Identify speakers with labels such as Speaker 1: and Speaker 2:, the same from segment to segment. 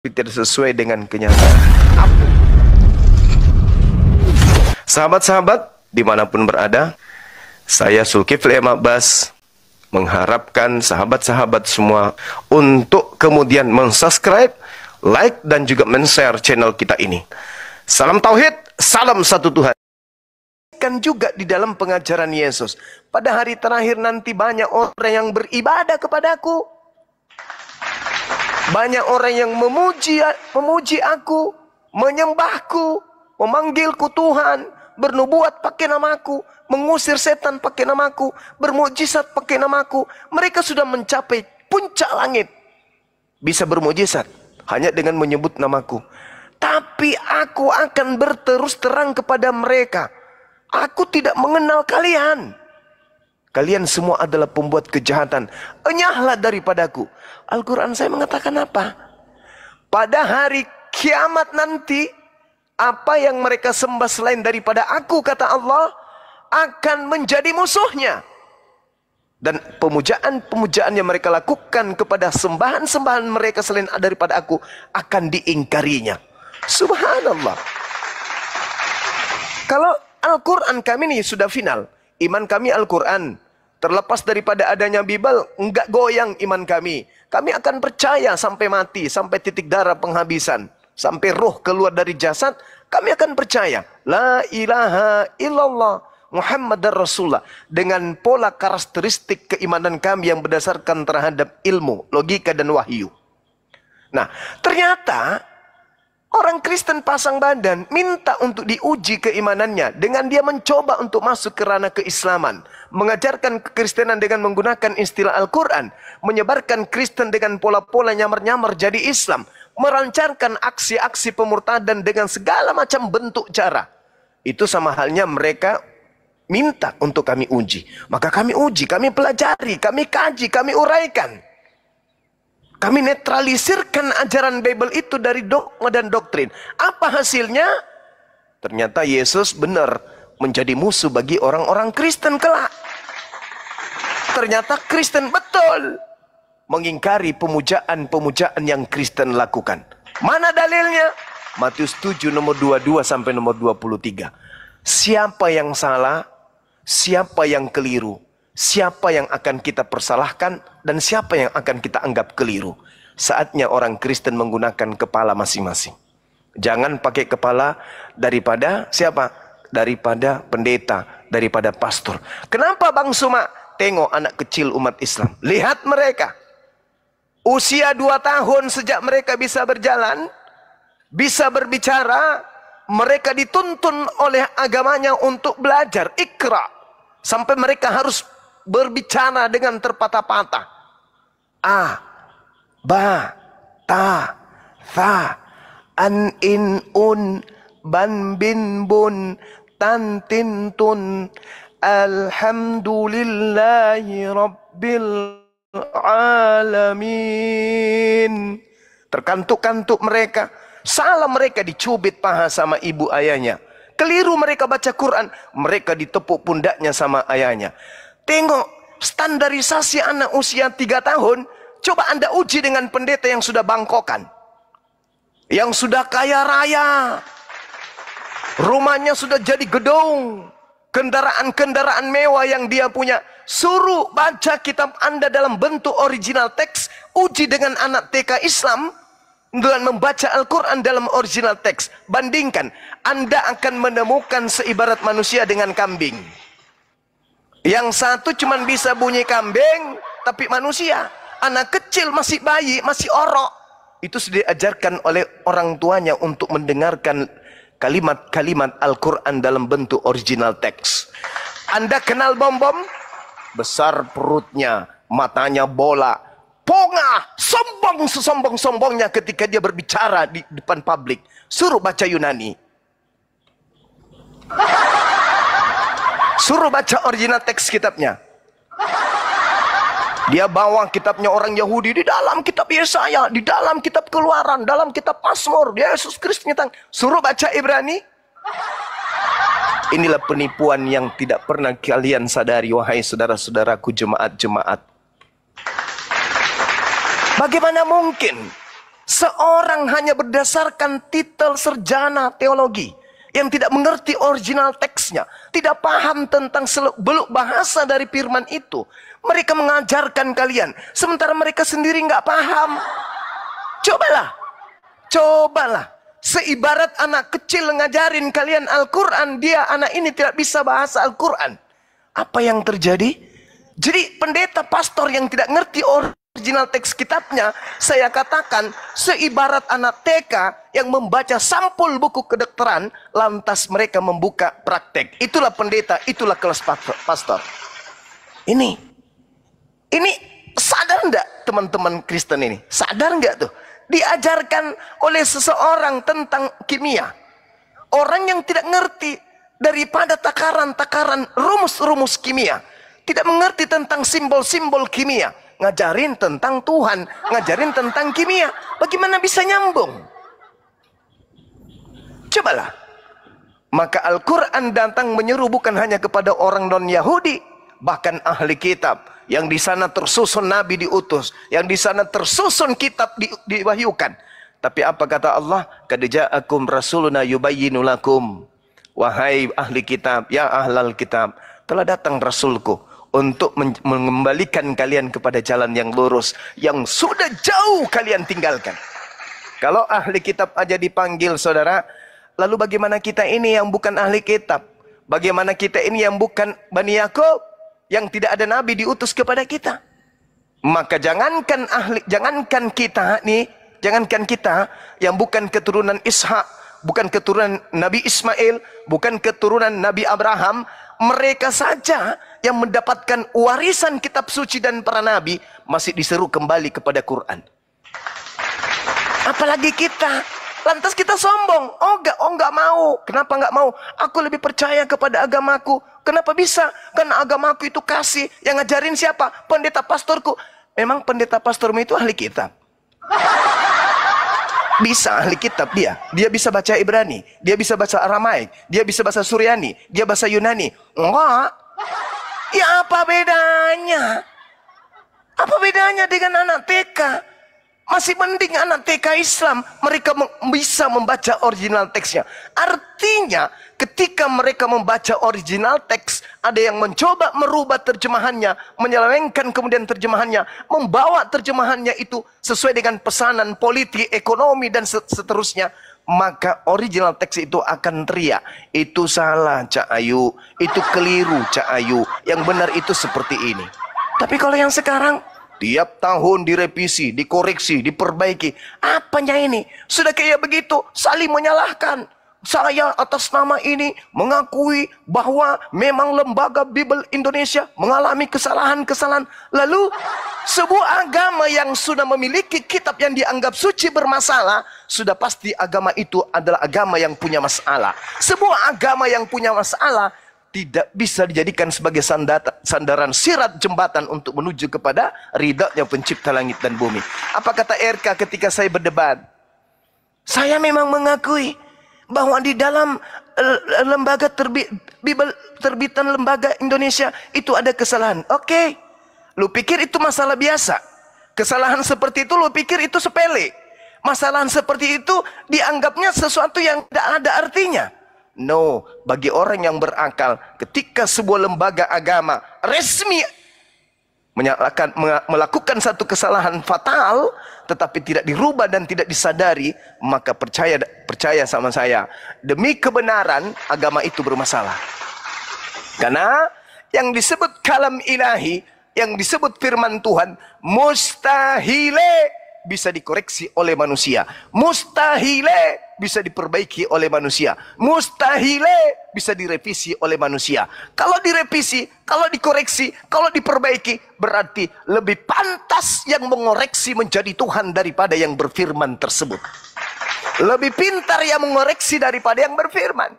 Speaker 1: tidak sesuai dengan kenyataan. Sahabat-sahabat dimanapun berada, saya Zulkifli M. Abbas mengharapkan sahabat-sahabat semua untuk kemudian mensubscribe, like, dan juga men-share channel kita ini. Salam Tauhid, salam satu Tuhan. Kan juga di dalam pengajaran Yesus, pada hari terakhir nanti banyak orang yang beribadah kepadaku. Banyak orang yang memuji aku, menyembahku, memanggilku Tuhan, bernubuat pakai namaku, mengusir setan pakai namaku, bermujizat pakai namaku. Mereka sudah mencapai puncak langit. Bisa bermujizat hanya dengan menyebut namaku. Tapi aku akan berterus terang kepada mereka. Aku tidak mengenal kalian. Kalian semua adalah pembuat kejahatan. Enyahlah daripadaku. Al-Quran saya mengatakan apa? Pada hari kiamat nanti, apa yang mereka sembah selain daripada aku, kata Allah, akan menjadi musuhnya. Dan pemujaan-pemujaan yang mereka lakukan kepada sembahan-sembahan mereka selain daripada aku, akan diingkarinya. Subhanallah. Kalau Al-Quran kami ini sudah final, iman kami Al-Quran, terlepas daripada adanya Bible, enggak goyang iman kami. Kami akan percaya sampai mati, sampai titik darah penghabisan, sampai roh keluar dari jasad, kami akan percaya. La ilaha illallah Muhammadar Rasulullah. Dengan pola karakteristik keimanan kami yang berdasarkan terhadap ilmu, logika, dan wahyu. Nah, ternyata orang Kristen pasang badan minta untuk diuji keimanannya dengan dia mencoba untuk masuk ke ranah keislaman, mengajarkan kekristenan dengan menggunakan istilah Al-Quran, menyebarkan Kristen dengan pola-pola nyamar-nyamar jadi Islam, merancarkan aksi-aksi pemurtadan dengan segala macam bentuk cara. Itu sama halnya mereka minta untuk kami uji. Maka kami uji, kami pelajari, kami kaji, kami uraikan. Kami netralisirkan ajaran Bible itu dari dogma dan doktrin. Apa hasilnya? Ternyata Yesus benar menjadi musuh bagi orang-orang Kristen kelak. Ternyata Kristen betul mengingkari pemujaan-pemujaan yang Kristen lakukan. Mana dalilnya? Matius 7 nomor 22 sampai nomor 23. Siapa yang salah? Siapa yang keliru? Siapa yang akan kita persalahkan dan siapa yang akan kita anggap keliru? Saatnya orang Kristen menggunakan kepala masing-masing. Jangan pakai kepala daripada siapa? Daripada pendeta, daripada pastor. Kenapa Bang Suma? Tengok anak kecil umat Islam. Lihat mereka. Usia 2 tahun sejak mereka bisa berjalan, bisa berbicara, mereka dituntun oleh agamanya untuk belajar Iqra. Sampai mereka harus berbicara dengan terpatah-patah. A, ba, ta, tha, an, in, un, ban, bin, bun, tan, tin, tun. Alhamdulillahi Rabbil Alamin. Terkantuk-kantuk mereka. Salah mereka dicubit paha sama ibu ayahnya. Keliru mereka baca Quran, mereka ditepuk pundaknya sama ayahnya. Tengok standarisasi anak usia 3 tahun. Coba Anda uji dengan pendeta yang sudah bangkokan, yang sudah kaya raya, rumahnya sudah jadi gedung, kendaraan-kendaraan mewah yang dia punya. Suruh baca kitab Anda dalam bentuk original teks. Uji dengan anak TK Islam dengan membaca Al-Quran dalam original teks. Bandingkan, Anda akan menemukan seibarat manusia dengan kambing. Yang satu cuma bisa bunyi kambing, tapi manusia. Anak kecil masih bayi, masih orok. Itu sudah diajarkan oleh orang tuanya untuk mendengarkan kalimat-kalimat Al-Quran dalam bentuk original teks. Anda kenal bom-bom? Besar perutnya, matanya bola, pongah, sombong sesombong-sombongnya ketika dia berbicara di depan publik. Suruh baca Yunani. Suruh baca original teks kitabnya. Dia bawa kitabnya orang Yahudi, di dalam kitab Yesaya, di dalam kitab Keluaran, dalam kitab Mazmur, Yesus Kristus nyata. Suruh baca Ibrani. Inilah penipuan yang tidak pernah kalian sadari, wahai saudara-saudaraku jemaat-jemaat. Bagaimana mungkin Seorang hanya berdasarkan titel sarjana teologi yang tidak mengerti original teksnya, tidak paham tentang seluk-beluk bahasa dari firman itu, mereka mengajarkan kalian, sementara mereka sendiri nggak paham. Cobalah. Seibarat anak kecil ngajarin kalian Al-Quran, dia anak ini tidak bisa bahasa Al-Quran. Apa yang terjadi? Jadi pendeta pastor yang tidak ngerti original teks kitabnya, saya katakan seibarat anak TK yang membaca sampul buku kedokteran, lantas mereka membuka praktek. Itulah pendeta, itulah kelas pastor. Ini sadar enggak teman-teman Kristen ini? Sadar enggak tuh? Diajarkan oleh seseorang tentang kimia. Orang yang tidak ngerti daripada takaran-takaran rumus-rumus kimia. Tidak mengerti tentang simbol-simbol kimia. Ngajarin tentang Tuhan, ngajarin tentang kimia. Bagaimana bisa nyambung? Cobalah. Maka Al-Quran datang menyeru bukan hanya kepada orang non-Yahudi, bahkan ahli kitab. Yang di sana tersusun nabi diutus, yang di sana tersusun kitab diwahyukan. Tapi apa kata Allah? Qad ja'akum rasuluna yubayyinu lakum. Wahai ahli kitab, ya ahlal kitab, telah datang rasulku untuk mengembalikan kalian kepada jalan yang lurus, yang sudah jauh kalian tinggalkan. Kalau ahli kitab aja dipanggil, saudara, lalu bagaimana kita ini yang bukan ahli kitab? Bagaimana kita ini yang bukan Bani Yakub, yang tidak ada nabi diutus kepada kita? Maka jangankan kita yang bukan keturunan Ishak, bukan keturunan Nabi Ismail, bukan keturunan Nabi Abraham, mereka saja yang mendapatkan warisan kitab suci dan para nabi masih diseru kembali kepada Quran. Apalagi kita. Lantas kita sombong. Oh enggak mau. Kenapa enggak mau? Aku lebih percaya kepada agamaku. Kenapa bisa? Karena agamaku itu kasih. Yang ngajarin siapa? Pendeta pastorku. Memang pendeta pastormu itu ahli kitab? Bisa ahli kitab dia. Dia bisa baca Ibrani. Dia bisa baca Aramaik. Dia bisa bahasa Suryani. Dia bahasa Yunani. Enggak. Ya apa bedanya? Apa bedanya dengan anak TK? Masih mending anak TK Islam, mereka bisa membaca original teksnya. Artinya ketika mereka membaca original teks, ada yang mencoba merubah terjemahannya, menyelewengkan kemudian terjemahannya, membawa terjemahannya itu sesuai dengan pesanan politik, ekonomi, dan seterusnya. Maka original teks itu akan teriak, itu salah Cak Ayu, itu keliru Cak Ayu, yang benar itu seperti ini. Tapi kalau yang sekarang, tiap tahun direvisi, dikoreksi, diperbaiki. Apanya ini? Sudah kayak begitu, saling menyalahkan. Saya atas nama ini mengakui bahwa memang lembaga Bible Indonesia mengalami kesalahan-kesalahan. Lalu sebuah agama yang sudah memiliki kitab yang dianggap suci bermasalah, sudah pasti agama itu adalah agama yang punya masalah. Sebuah agama yang punya masalah tidak bisa dijadikan sebagai sandaran sirat jembatan untuk menuju kepada ridha-Nya pencipta langit dan bumi. Apa kata RK ketika saya berdebat? Saya memang mengakui bahwa di dalam lembaga terbitan lembaga Indonesia itu ada kesalahan. Oke. Lu pikir itu masalah biasa? Kesalahan seperti itu lu pikir itu sepele? Masalah seperti itu dianggapnya sesuatu yang tidak ada artinya. No, bagi orang yang berakal, ketika sebuah lembaga agama resmi melakukan satu kesalahan fatal, tetapi tidak dirubah dan tidak disadari, maka percaya sama saya, demi kebenaran agama itu bermasalah. Karena yang disebut kalam ilahi, yang disebut firman Tuhan, mustahile bisa dikoreksi oleh manusia, mustahile bisa diperbaiki oleh manusia, mustahile bisa direvisi oleh manusia. Kalau direvisi, kalau dikoreksi, kalau diperbaiki, berarti lebih pantas yang mengoreksi menjadi Tuhan daripada yang berfirman tersebut. Lebih pintar yang mengoreksi daripada yang berfirman.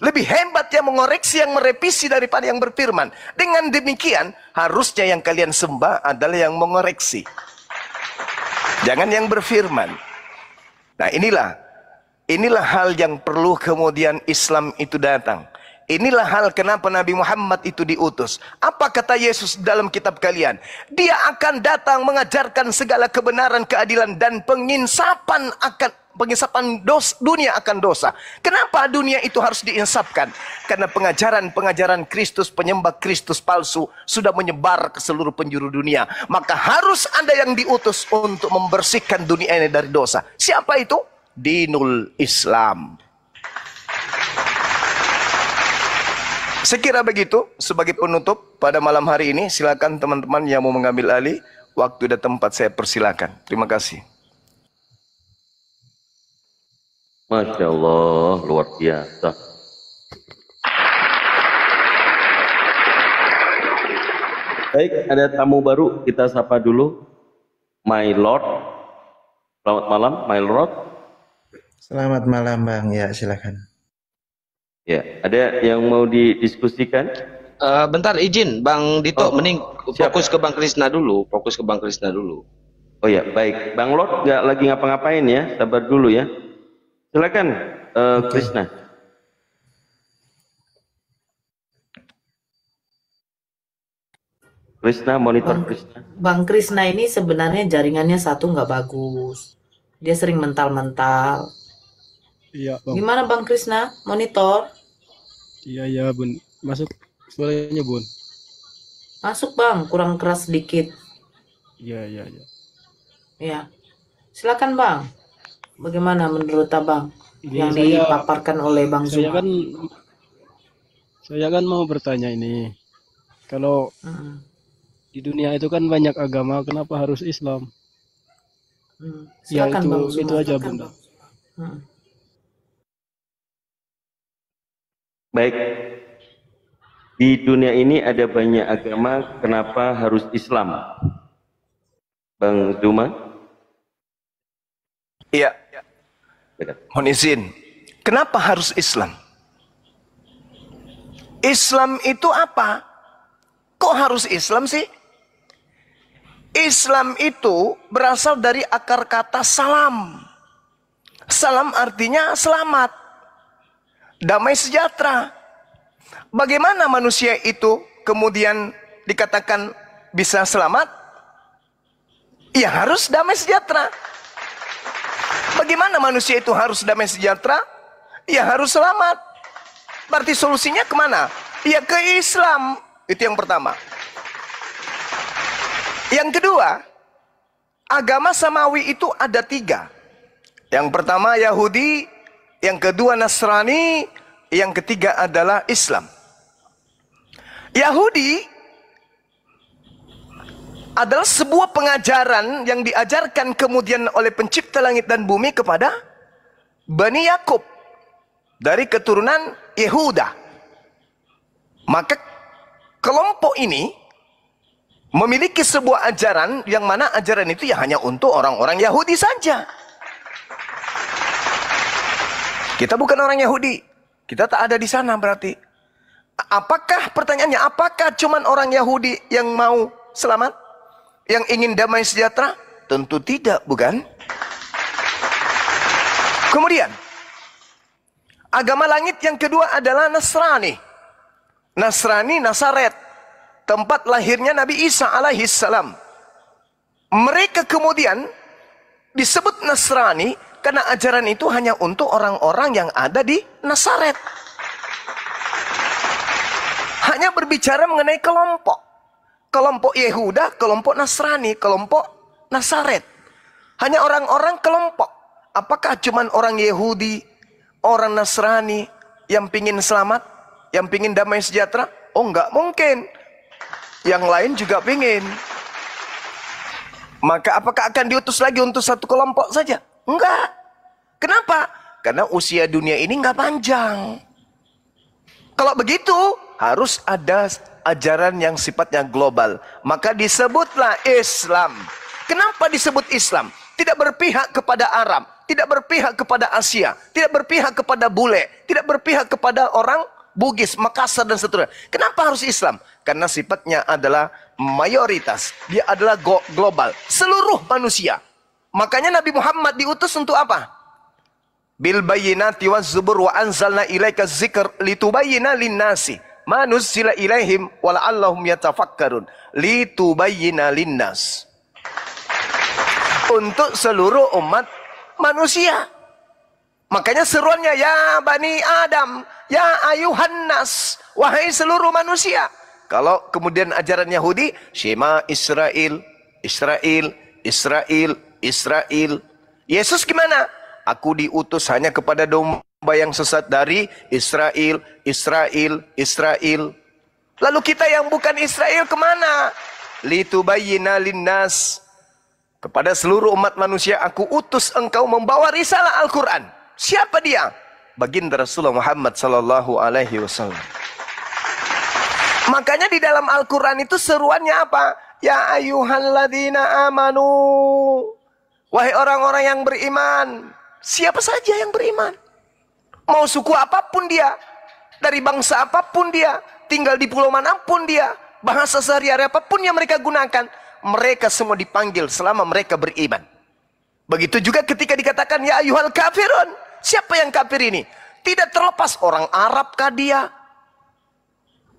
Speaker 1: Lebih hebat yang mengoreksi, yang merevisi daripada yang berfirman. Dengan demikian, harusnya yang kalian sembah adalah yang mengoreksi, jangan yang berfirman. Nah inilah hal yang perlu kemudian Islam itu datang. Inilah hal kenapa Nabi Muhammad itu diutus. Apa kata Yesus dalam kitab kalian? Dia akan datang mengajarkan segala kebenaran, keadilan, dan penginsapan dunia akan dosa. Kenapa dunia itu harus diinsapkan? Karena pengajaran Kristus, penyembah Kristus palsu sudah menyebar ke seluruh penjuru dunia. Maka harus ada yang diutus untuk membersihkan dunia ini dari dosa. Siapa itu? Dinul Islam. Sekira begitu sebagai penutup pada malam hari ini. Silakan teman-teman yang mau mengambil alih. Waktu dan tempat saya persilakan. Terima kasih.
Speaker 2: Masya Allah, luar biasa. Baik, ada tamu baru, kita sapa dulu. My Lord. Selamat malam, My Lord.
Speaker 3: Selamat malam Bang, ya silakan.
Speaker 2: Ya, ada yang mau didiskusikan?
Speaker 4: Bentar izin Bang Dito, mending
Speaker 2: siap.
Speaker 4: fokus ke Bang Krisna dulu,
Speaker 2: Oh ya, baik. Bang Lord nggak lagi ngapa-ngapain ya, sabar dulu ya. Silakan, Krisna. Krisna, monitor Krisna.
Speaker 5: Bang Krisna ini sebenarnya jaringannya satu nggak bagus. Dia sering mental-mental.
Speaker 6: Iya, Bang.
Speaker 5: Gimana Bang Krisna? Monitor?
Speaker 6: Iya, Bun. Masuk suaranya, Bun.
Speaker 5: Masuk Bang, kurang keras sedikit.
Speaker 6: Iya.
Speaker 5: Ya. Silakan Bang. Bagaimana menurut Abang
Speaker 6: Ini
Speaker 5: yang dipaparkan oleh Bang Zuma?
Speaker 6: Saya kan mau bertanya ini. Kalau di dunia itu kan banyak agama, kenapa harus Islam?
Speaker 5: Silakan
Speaker 6: ya,
Speaker 5: Bang Zuma.
Speaker 6: itu aja, Bunda.
Speaker 2: Baik, di dunia ini ada banyak agama, kenapa harus Islam? Bang Zuma?
Speaker 1: Iya. Mohon izin. Kenapa harus Islam? Islam itu apa? Kok harus Islam sih? Islam itu berasal dari akar kata salam. Salam artinya selamat, damai sejahtera. Bagaimana manusia itu kemudian dikatakan bisa selamat? Ya harus damai sejahtera. Bagaimana manusia itu harus damai sejahtera? Ya harus selamat. Berarti solusinya kemana? Ya ke Islam. Itu yang pertama. Yang kedua, agama samawi itu ada 3. Yang pertama Yahudi, yang kedua Nasrani, yang ketiga adalah Islam. Yahudi adalah sebuah pengajaran yang diajarkan kemudian oleh pencipta langit dan bumi kepada Bani Yakub dari keturunan Yehuda. Maka kelompok ini memiliki sebuah ajaran yang mana ajaran itu ya hanya untuk orang-orang Yahudi saja. Kita bukan orang Yahudi. Kita tak ada di sana berarti. Apakah pertanyaannya, apakah cuman orang Yahudi yang mau selamat? Yang ingin damai sejahtera? Tentu tidak, bukan? Kemudian, agama langit yang kedua adalah Nasrani. Nasrani, Nasaret. Tempat lahirnya Nabi Isa alaihissalam. Mereka kemudian disebut Nasrani karena ajaran itu hanya untuk orang-orang yang ada di Nasaret. Hanya berbicara mengenai kelompok. Kelompok Yehuda, kelompok Nasrani, kelompok Nasaret. Hanya orang-orang kelompok. Apakah cuman orang Yahudi, orang Nasrani yang pingin selamat, yang pingin damai sejahtera? Oh, enggak mungkin. Yang lain juga pingin. Maka apakah akan diutus lagi untuk satu kelompok saja? Enggak. Kenapa? Karena usia dunia ini enggak panjang. Kalau begitu, harus ada ajaran yang sifatnya global. Maka disebutlah Islam. Kenapa disebut Islam? Tidak berpihak kepada Arab, tidak berpihak kepada Asia, tidak berpihak kepada bule, tidak berpihak kepada orang Bugis, Makassar dan seterusnya. Kenapa harus Islam? Karena sifatnya adalah mayoritas. Dia adalah global, seluruh manusia. Makanya Nabi Muhammad diutus untuk apa? bil bayyinati waz zubur wa anzalna ilaika dzikr litubayyana linnasi ma nuzzila ilaihim wa la'allahum yatafakkarun. Litubayyana linnas. Untuk seluruh umat manusia. Makanya seruannya ya Bani Adam, ya ayuhan nas, wahai seluruh manusia. Kalau kemudian ajaran Yahudi, Shema Israel, Israel, Israel, Israel. Yesus gimana? Aku diutus hanya kepada domba yang sesat dari Israel, Israel, Israel. Lalu kita yang bukan Israel kemana? Litubayyina linnas. Kepada seluruh umat manusia aku utus engkau membawa risalah Al-Quran. Siapa dia? Baginda Rasulullah Muhammad sallallahu alaihi wasallam. Makanya di dalam Al-Quran itu seruannya apa? Ya ayyuhalladzina amanu. Wahai orang-orang yang beriman. Siapa saja yang beriman. Mau suku apapun dia. Dari bangsa apapun dia. Tinggal di pulau manapun dia. Bahasa sehari-hari apapun yang mereka gunakan. Mereka semua dipanggil selama mereka beriman. Begitu juga ketika dikatakan ya ayyuhal kafirun. Siapa yang kafir ini? Tidak terlepas orang Arab kah dia?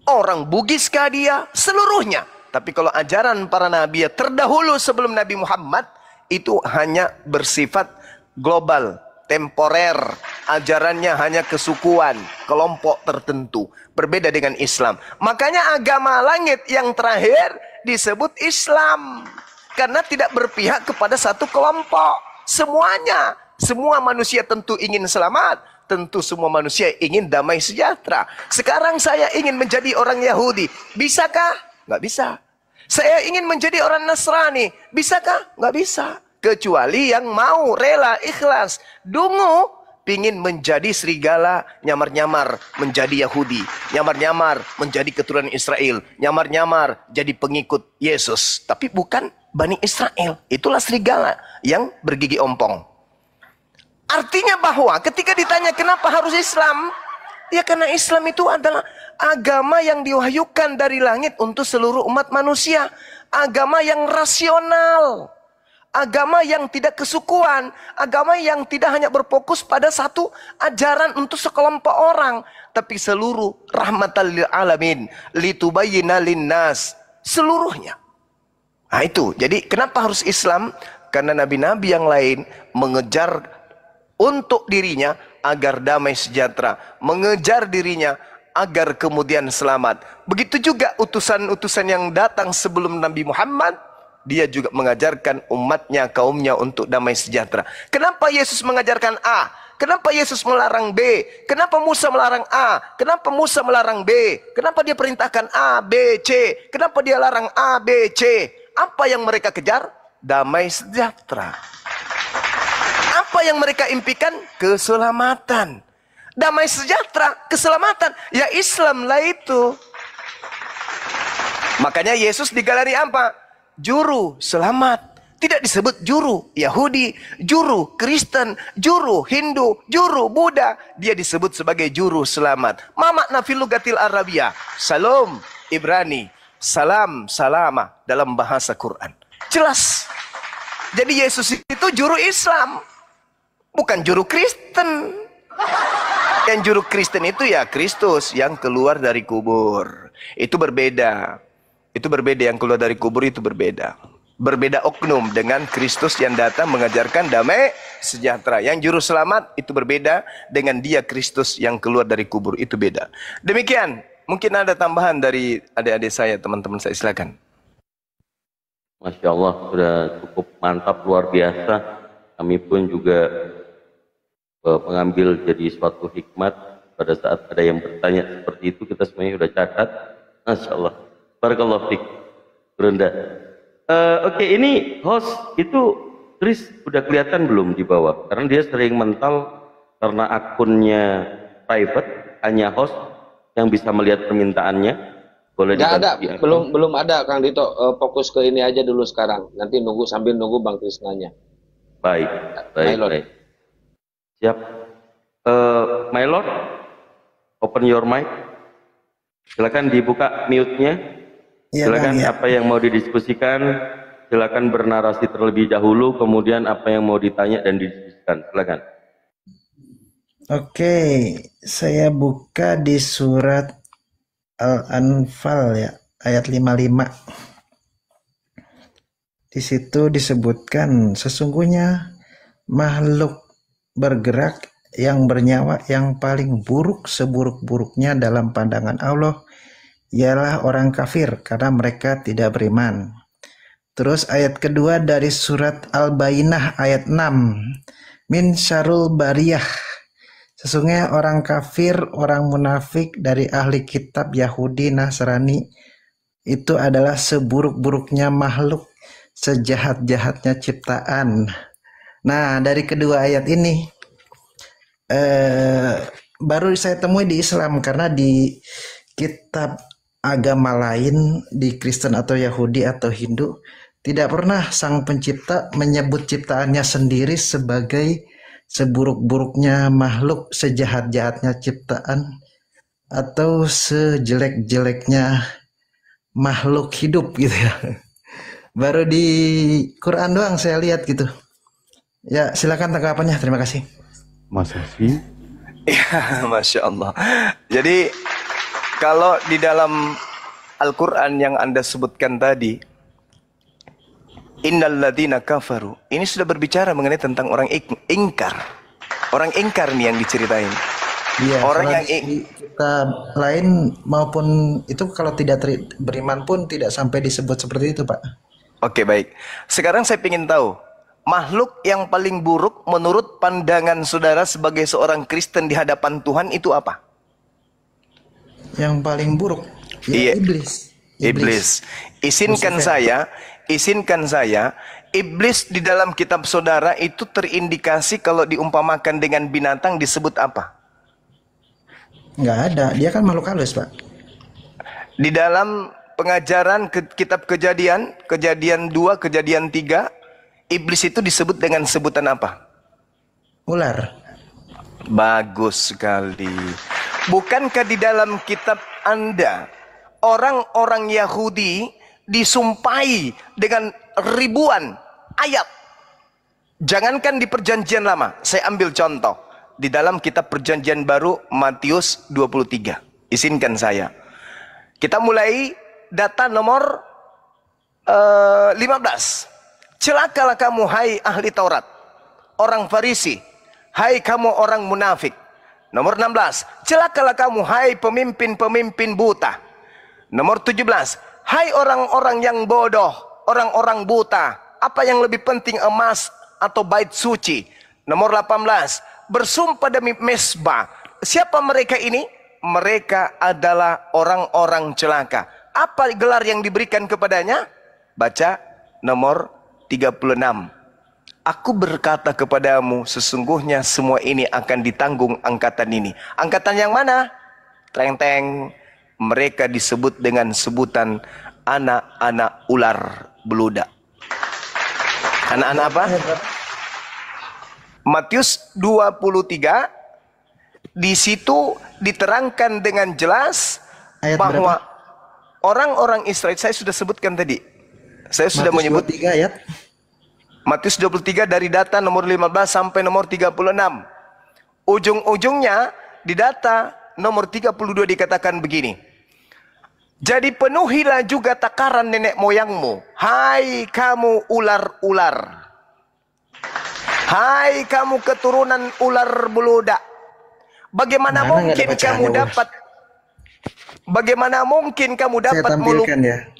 Speaker 1: Orang Bugis kah dia? Seluruhnya. Tapi kalau ajaran para nabi terdahulu sebelum Nabi Muhammad, itu hanya bersifat global, temporer. Ajarannya hanya kesukuan, kelompok tertentu. Berbeda dengan Islam. Makanya agama langit yang terakhir disebut Islam. Karena tidak berpihak kepada satu kelompok. Semuanya. Semua manusia tentu ingin selamat. Tentu semua manusia ingin damai sejahtera. Sekarang saya ingin menjadi orang Yahudi. Bisakah? Nggak bisa. Saya ingin menjadi orang Nasrani. Bisakah? Nggak bisa. Kecuali yang mau, rela, ikhlas. Dungu, pingin menjadi serigala, nyamar-nyamar menjadi Yahudi. Nyamar-nyamar menjadi keturunan Israel. Nyamar-nyamar jadi pengikut Yesus. Tapi bukan Bani Israel. Itulah serigala yang bergigi ompong. Artinya bahwa ketika ditanya kenapa harus Islam, ya karena Islam itu adalah agama yang diwahyukan dari langit untuk seluruh umat manusia. Agama yang rasional. Agama yang tidak kesukuan. Agama yang tidak hanya berfokus pada satu ajaran untuk sekelompok orang. Tapi seluruh rahmatan lil alamin. Litubayyina linnas. Seluruhnya. Nah itu. Jadi kenapa harus Islam? Karena nabi-nabi yang lain mengejar untuk dirinya agar damai sejahtera. Mengejar dirinya agar kemudian selamat. Begitu juga utusan-utusan yang datang sebelum Nabi Muhammad. Dia juga mengajarkan umatnya, kaumnya untuk damai sejahtera. Kenapa Yesus mengajarkan A? Kenapa Yesus melarang B? Kenapa Musa melarang A? Kenapa Musa melarang B? Kenapa dia perintahkan A, B, C? Kenapa dia larang A, B, C? Apa yang mereka kejar? Damai sejahtera. Apa yang mereka impikan? Keselamatan. Damai sejahtera, keselamatan. Ya Islam lah itu. Makanya Yesus digelari apa? Juru selamat. Tidak disebut juru Yahudi, juru Kristen, juru Hindu, juru Buddha. Dia disebut sebagai juru selamat. Ma makna fil lugatil Arabiyah? Salam Ibrani, salam salama dalam bahasa Quran. Jelas. Jadi Yesus itu juru Islam. Bukan juru Kristen. Yang juru Kristen itu ya Kristus yang keluar dari kubur. Itu berbeda. Itu berbeda, yang keluar dari kubur itu berbeda. Berbeda oknum dengan Kristus yang datang mengajarkan damai sejahtera. Yang juru selamat itu berbeda dengan dia Kristus yang keluar dari kubur, itu beda. Demikian, mungkin ada tambahan dari adik-adik saya, teman-teman saya, silakan.
Speaker 2: Masya Allah, sudah cukup mantap, luar biasa. Kami pun juga mengambil jadi suatu hikmat pada saat ada yang bertanya seperti itu, kita semuanya sudah catat. Masya Allah. Barakallahu fiik. Brenda. Oke, ini host itu Chris udah kelihatan belum di bawah? Karena dia sering mental karena akunnya private, hanya host yang bisa melihat permintaannya. Boleh
Speaker 4: nggak ada, belum ada Kang Dito. Fokus ke ini aja dulu sekarang. Nanti nunggu sambil nunggu Bang Krisnanya.
Speaker 2: Baik. Siap. My Lord, open your mic. Silakan dibuka mute-nya.
Speaker 3: Ya,
Speaker 2: silakan
Speaker 3: Bang, ya.
Speaker 2: apa yang mau didiskusikan, silakan bernarasi terlebih dahulu, kemudian apa yang mau ditanya dan didiskusikan. Silakan.
Speaker 3: Oke, saya buka di surat Al-Anfal ya, ayat 55. Di situ disebutkan sesungguhnya makhluk bergerak yang bernyawa yang paling buruk seburuk-buruknya dalam pandangan Allah ialah orang kafir karena mereka tidak beriman. Terus ayat kedua dari surat Al-Bayyinah ayat 6. Min syarul bariyah. Sesungguhnya orang kafir, orang munafik dari ahli kitab Yahudi, Nasrani itu adalah seburuk-buruknya makhluk, sejahat-jahatnya ciptaan. Nah, dari kedua ayat ini baru saya temui di Islam, karena di kitab agama lain, di Kristen atau Yahudi atau Hindu, tidak pernah sang pencipta menyebut ciptaannya sendiri sebagai seburuk-buruknya makhluk, sejahat-jahatnya ciptaan, atau sejelek-jeleknya makhluk hidup gitu ya. Baru di Quran doang saya lihat gitu. Ya, silakan tanggapannya. Terima kasih.
Speaker 7: Mas Hafi.
Speaker 1: Ya, Masya Allah. Jadi kalau di dalam Al-Quran yang Anda sebutkan tadi, Innal ladzina kafaru, ini sudah berbicara mengenai tentang orang ingkar. Orang ingkar nih yang diceritain.
Speaker 3: Iya,
Speaker 1: Orang
Speaker 3: kalau
Speaker 1: yang
Speaker 3: di kitab lain maupun itu kalau tidak beriman pun tidak sampai disebut seperti itu, Pak.
Speaker 1: Oke, baik. Sekarang saya ingin tahu, makhluk yang paling buruk menurut pandangan saudara sebagai seorang Kristen di hadapan Tuhan itu apa?
Speaker 3: Yang paling buruk,
Speaker 1: Iya.
Speaker 3: ya iblis.
Speaker 1: Iblis. Izinkan saya, iblis di dalam kitab saudara itu terindikasi kalau diumpamakan dengan binatang disebut apa?
Speaker 3: Nggak ada, dia kan makhluk halus, Pak.
Speaker 1: Di dalam pengajaran kitab Kejadian 2, Kejadian 3, iblis itu disebut dengan sebutan apa?
Speaker 3: Ular.
Speaker 1: Bagus sekali. Bukankah di dalam kitab Anda orang-orang Yahudi disumpahi dengan ribuan ayat? Jangankan di perjanjian lama, saya ambil contoh di dalam kitab perjanjian baru Matius 23. Izinkan saya. Kita mulai data nomor 15. Celakalah kamu hai ahli Taurat, orang Farisi, hai kamu orang munafik. Nomor 16. Celakalah kamu hai pemimpin-pemimpin buta. Nomor 17. Hai orang-orang yang bodoh, orang-orang buta, apa yang lebih penting, emas atau bait suci? Nomor 18. Bersumpah demi mesbah. Siapa mereka ini? Mereka adalah orang-orang celaka. Apa gelar yang diberikan kepadanya? Baca nomor 36. Aku berkata kepadamu, sesungguhnya semua ini akan ditanggung angkatan ini. Angkatan yang mana? Treng-teng. Mereka disebut dengan sebutan anak-anak ular beludak. Anak-anak apa? Matius 23, di situ diterangkan dengan jelas
Speaker 3: Ayat
Speaker 1: bahwa
Speaker 3: berapa?
Speaker 1: orang-orang Israel, saya sudah sebutkan tadi. Saya sudah menyebut
Speaker 3: 23 ayat.
Speaker 1: Matius 23 dari data nomor 15 sampai nomor 36. Ujung-ujungnya di data nomor 32 dikatakan begini. Jadi penuhilah juga takaran nenek moyangmu, hai kamu ular-ular. Hai kamu keturunan ular beludak. Bagaimana mungkin kamu dapat
Speaker 3: Saya tampilkan ya.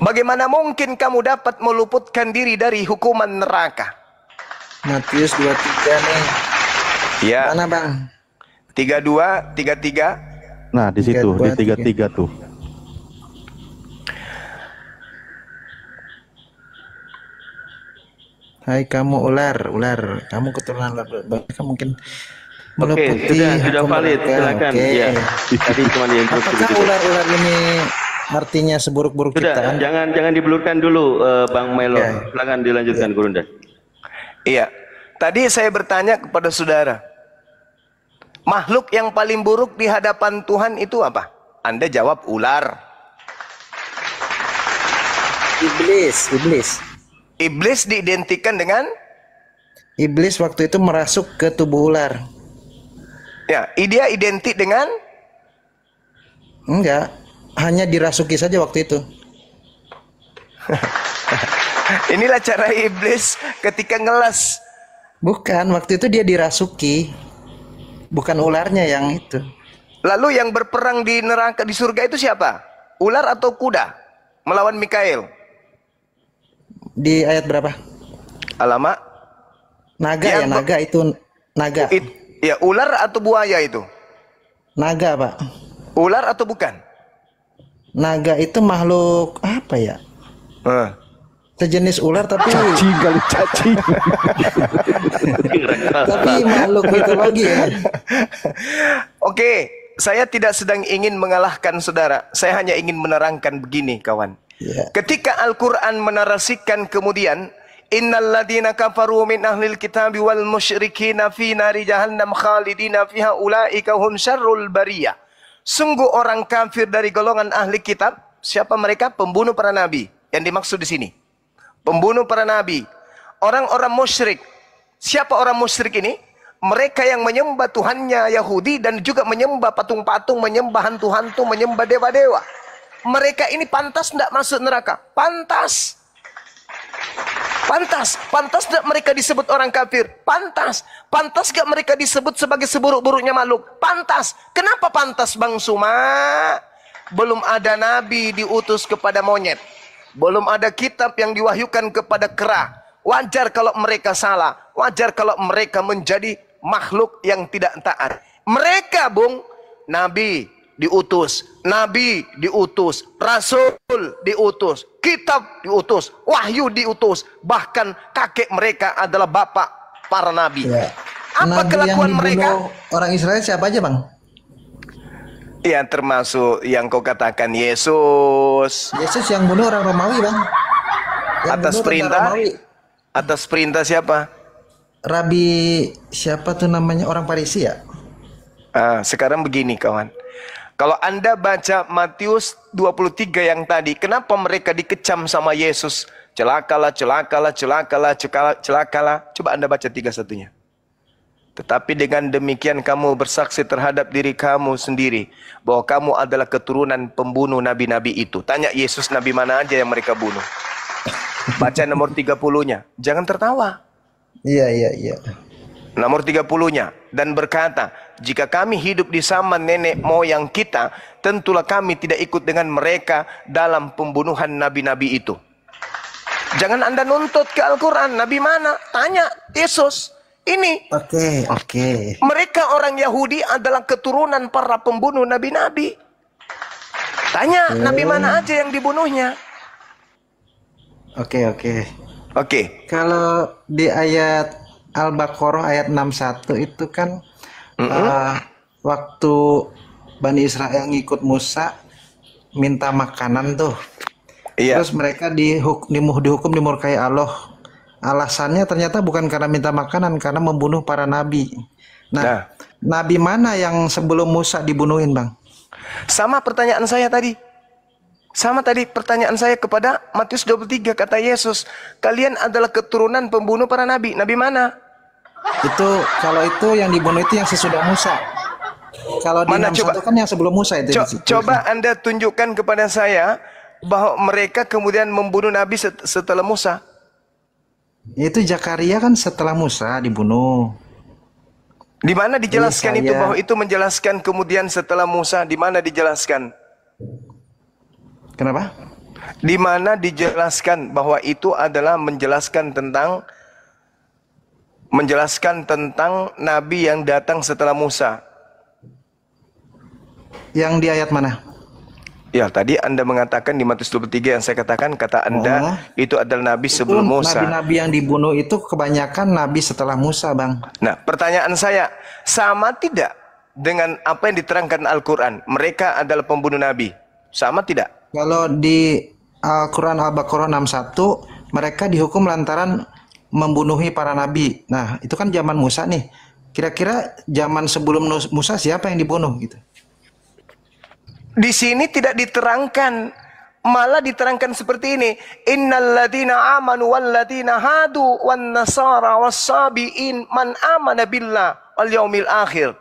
Speaker 1: Bagaimana mungkin kamu dapat meluputkan diri dari hukuman neraka?
Speaker 3: Matius 23 nih.
Speaker 1: Ya.
Speaker 3: Mana, Bang?
Speaker 1: 32, 33.
Speaker 7: Nah, di situ, di 33 tuh.
Speaker 3: Hai kamu ular, kamu keturunan ular. Mereka mungkin
Speaker 2: Oke,
Speaker 3: meliputi
Speaker 2: sudah
Speaker 3: hukum
Speaker 2: valid,
Speaker 3: mereka.
Speaker 2: silakan.
Speaker 3: Oke.
Speaker 2: Ya, tadi cuma diinterupsi
Speaker 3: Apakah
Speaker 2: begitu.
Speaker 3: ular-ular ini artinya seburuk-buruk
Speaker 2: Sudah,
Speaker 3: ciptaan?
Speaker 2: jangan dibelurkan dulu, Bang Melo.
Speaker 3: Ya.
Speaker 2: Silakan dilanjutkan, Gurunda.
Speaker 1: Iya. Tadi saya bertanya kepada saudara, makhluk yang paling buruk di hadapan Tuhan itu apa? Anda jawab ular.
Speaker 3: Iblis.
Speaker 1: Iblis diidentikan dengan
Speaker 3: Iblis waktu itu merasuk ke tubuh ular.
Speaker 1: Ya, dia identik dengan
Speaker 3: Enggak, hanya dirasuki saja waktu itu.
Speaker 1: inilah cara iblis ketika ngeles.
Speaker 3: Bukan, waktu itu dia dirasuki. Bukan ularnya yang itu.
Speaker 1: Lalu yang berperang di neraka di surga itu siapa? Ular atau kuda? Melawan Mikail.
Speaker 3: Di ayat berapa?
Speaker 1: Alamak.
Speaker 3: Naga ya, naga itu naga.
Speaker 1: Ya, ular atau buaya itu?
Speaker 3: Naga, Pak.
Speaker 1: Ular atau bukan?
Speaker 3: Naga itu makhluk apa ya? Sejenis ular tapi
Speaker 7: Cacing kali cacing.
Speaker 3: tapi makhluk mitologi ya.
Speaker 1: Oke, saya tidak sedang ingin mengalahkan saudara. Saya hanya ingin menerangkan begini, kawan.
Speaker 3: Ya.
Speaker 1: Ketika Al-Quran menarasikan kemudian, innal ladina kafaru min ahlil kitabi wal musyrikina fi nari jahannam khalidina fiha ulaika hum syarrul bariyah. Sungguh orang kafir dari golongan ahli kitab, siapa mereka? Pembunuh para nabi. Yang dimaksud di sini, pembunuh para nabi. Orang-orang musyrik. Siapa orang musyrik ini? Mereka yang menyembah Tuhannya Yahudi dan juga menyembah patung-patung, menyembah hantu-hantu, menyembah dewa-dewa. Mereka ini pantas tidak masuk neraka? Pantas. Pantas. Pantas tidak mereka disebut orang kafir? Pantas. Pantas gak mereka disebut sebagai seburuk-buruknya makhluk? Pantas. Kenapa pantas, Bang Suma? Belum ada nabi diutus kepada monyet. Belum ada kitab yang diwahyukan kepada kera. Wajar kalau mereka salah. Wajar kalau mereka menjadi makhluk yang tidak taat. Mereka, Bung, nabi diutus, nabi diutus, rasul diutus, kitab diutus, wahyu diutus, bahkan kakek mereka adalah bapak para nabi.
Speaker 3: Ya.
Speaker 1: Apa
Speaker 3: Nabi
Speaker 1: kelakuan
Speaker 3: yang
Speaker 1: mereka?
Speaker 3: Orang Israel siapa aja, Bang?
Speaker 1: Ya, termasuk yang kau katakan Yesus.
Speaker 3: Yesus yang bunuh orang Romawi, Bang. Yang
Speaker 1: Atas
Speaker 3: bunuh
Speaker 1: perintah?
Speaker 3: tentara Romawi.
Speaker 1: Atas perintah siapa?
Speaker 3: Rabi siapa tuh namanya, orang Farisi ya?
Speaker 1: Sekarang begini, kawan. Kalau Anda baca Matius 23 yang tadi, kenapa mereka dikecam sama Yesus? Celakalah, celakalah, celakalah, celakalah. Coba Anda baca 31-nya. Tetapi dengan demikian kamu bersaksi terhadap diri kamu sendiri bahwa kamu adalah keturunan pembunuh nabi-nabi itu. Tanya Yesus nabi mana aja yang mereka bunuh. Baca nomor 30-nya. Jangan tertawa.
Speaker 3: Iya.
Speaker 1: Nomor 30-nya. Dan berkata, jika kami hidup di zaman nenek moyang kita, tentulah kami tidak ikut dengan mereka dalam pembunuhan nabi-nabi itu. Jangan Anda nuntut ke Al-Quran. Nabi mana? Tanya Yesus. Ini.
Speaker 3: Oke.
Speaker 1: Mereka orang Yahudi adalah keturunan para pembunuh nabi-nabi. Tanya nabi mana aja yang dibunuhnya.
Speaker 3: Oke. Kalau di ayat Al-Baqarah ayat 61 itu kan waktu Bani Israel ngikut Musa minta makanan tuh.
Speaker 1: Iya.
Speaker 3: Terus mereka dihukum dimurkai Allah. Alasannya ternyata bukan karena minta makanan, karena membunuh para nabi. Nah, nabi mana yang sebelum Musa dibunuhin, Bang?
Speaker 1: Sama pertanyaan saya tadi. Sama tadi pertanyaan saya kepada Matius 23, kata Yesus, kalian adalah keturunan pembunuh para nabi. Nabi mana?
Speaker 3: Itu kalau itu yang dibunuh itu yang sesudah Musa. Kalau di 61 kan yang sebelum Musa itu.
Speaker 1: Coba Anda tunjukkan kepada saya bahwa mereka kemudian membunuh nabi setelah Musa.
Speaker 3: Itu Zakaria kan setelah Musa dibunuh.
Speaker 1: Di mana dijelaskan itu
Speaker 3: Yesaya.
Speaker 1: bahwa itu menjelaskan kemudian setelah Musa? Di mana dijelaskan?
Speaker 3: Kenapa?
Speaker 1: Di mana dijelaskan bahwa itu adalah menjelaskan tentang nabi yang datang setelah Musa?
Speaker 3: Yang di ayat mana?
Speaker 1: Ya, tadi Anda mengatakan di Matius 23 yang saya katakan, kata Anda itu adalah nabi sebelum Musa.
Speaker 3: Nabi-nabi yang dibunuh itu kebanyakan nabi setelah Musa, Bang. Nah,
Speaker 1: pertanyaan saya, sama tidak dengan apa yang diterangkan Al-Quran? Mereka adalah pembunuh nabi. Sama tidak?
Speaker 3: Kalau di Al-Quran Al-Baqarah 61, mereka dihukum lantaran membunuhi para nabi. Nah, itu kan zaman Musa nih. Kira-kira zaman sebelum Musa siapa yang dibunuh gitu?
Speaker 1: Di sini tidak diterangkan Malah diterangkan seperti ini, innal ladzina amanu wal ladzina hadu wan nasara wassabiin man amana billah wal yaumil akhir.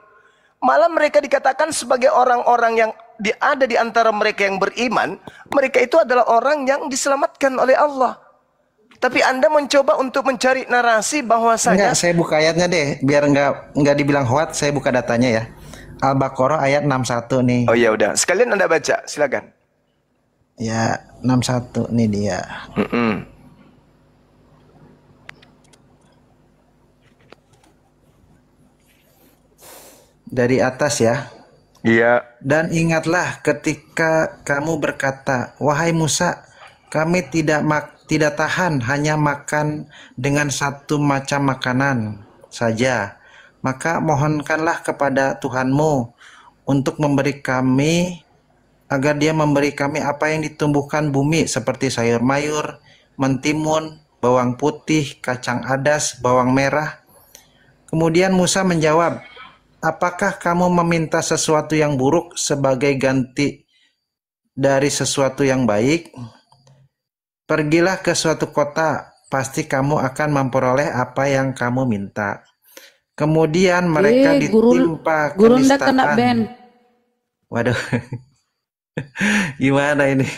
Speaker 1: Malah mereka dikatakan sebagai orang-orang yang ada di antara mereka yang beriman, mereka itu adalah orang yang diselamatkan oleh Allah. Tapi Anda mencoba untuk mencari narasi bahwasanya,
Speaker 3: enggak, saya buka ayatnya deh biar enggak dibilang hoax, saya buka datanya ya. Al-Baqarah ayat 61 nih.
Speaker 1: oh ya udah, sekalian Anda baca, silakan.
Speaker 3: Ya, 61 nih dia. Dari atas ya.
Speaker 1: Iya.
Speaker 3: Dan ingatlah ketika kamu berkata, wahai Musa, kami tidak tahan hanya makan dengan satu macam makanan saja. Maka mohonkanlah kepada Tuhanmu untuk memberi kami, agar dia memberi kami apa yang ditumbuhkan bumi seperti sayur mayur, mentimun, bawang putih, kacang adas, bawang merah. Kemudian Musa menjawab, apakah kamu meminta sesuatu yang buruk sebagai ganti dari sesuatu yang baik? Pergilah ke suatu kota, pasti kamu akan memperoleh apa yang kamu minta. Kemudian mereka ditimpa
Speaker 8: guru ndak kena
Speaker 3: kenistaan.
Speaker 8: ban.
Speaker 3: Waduh. Gimana ini?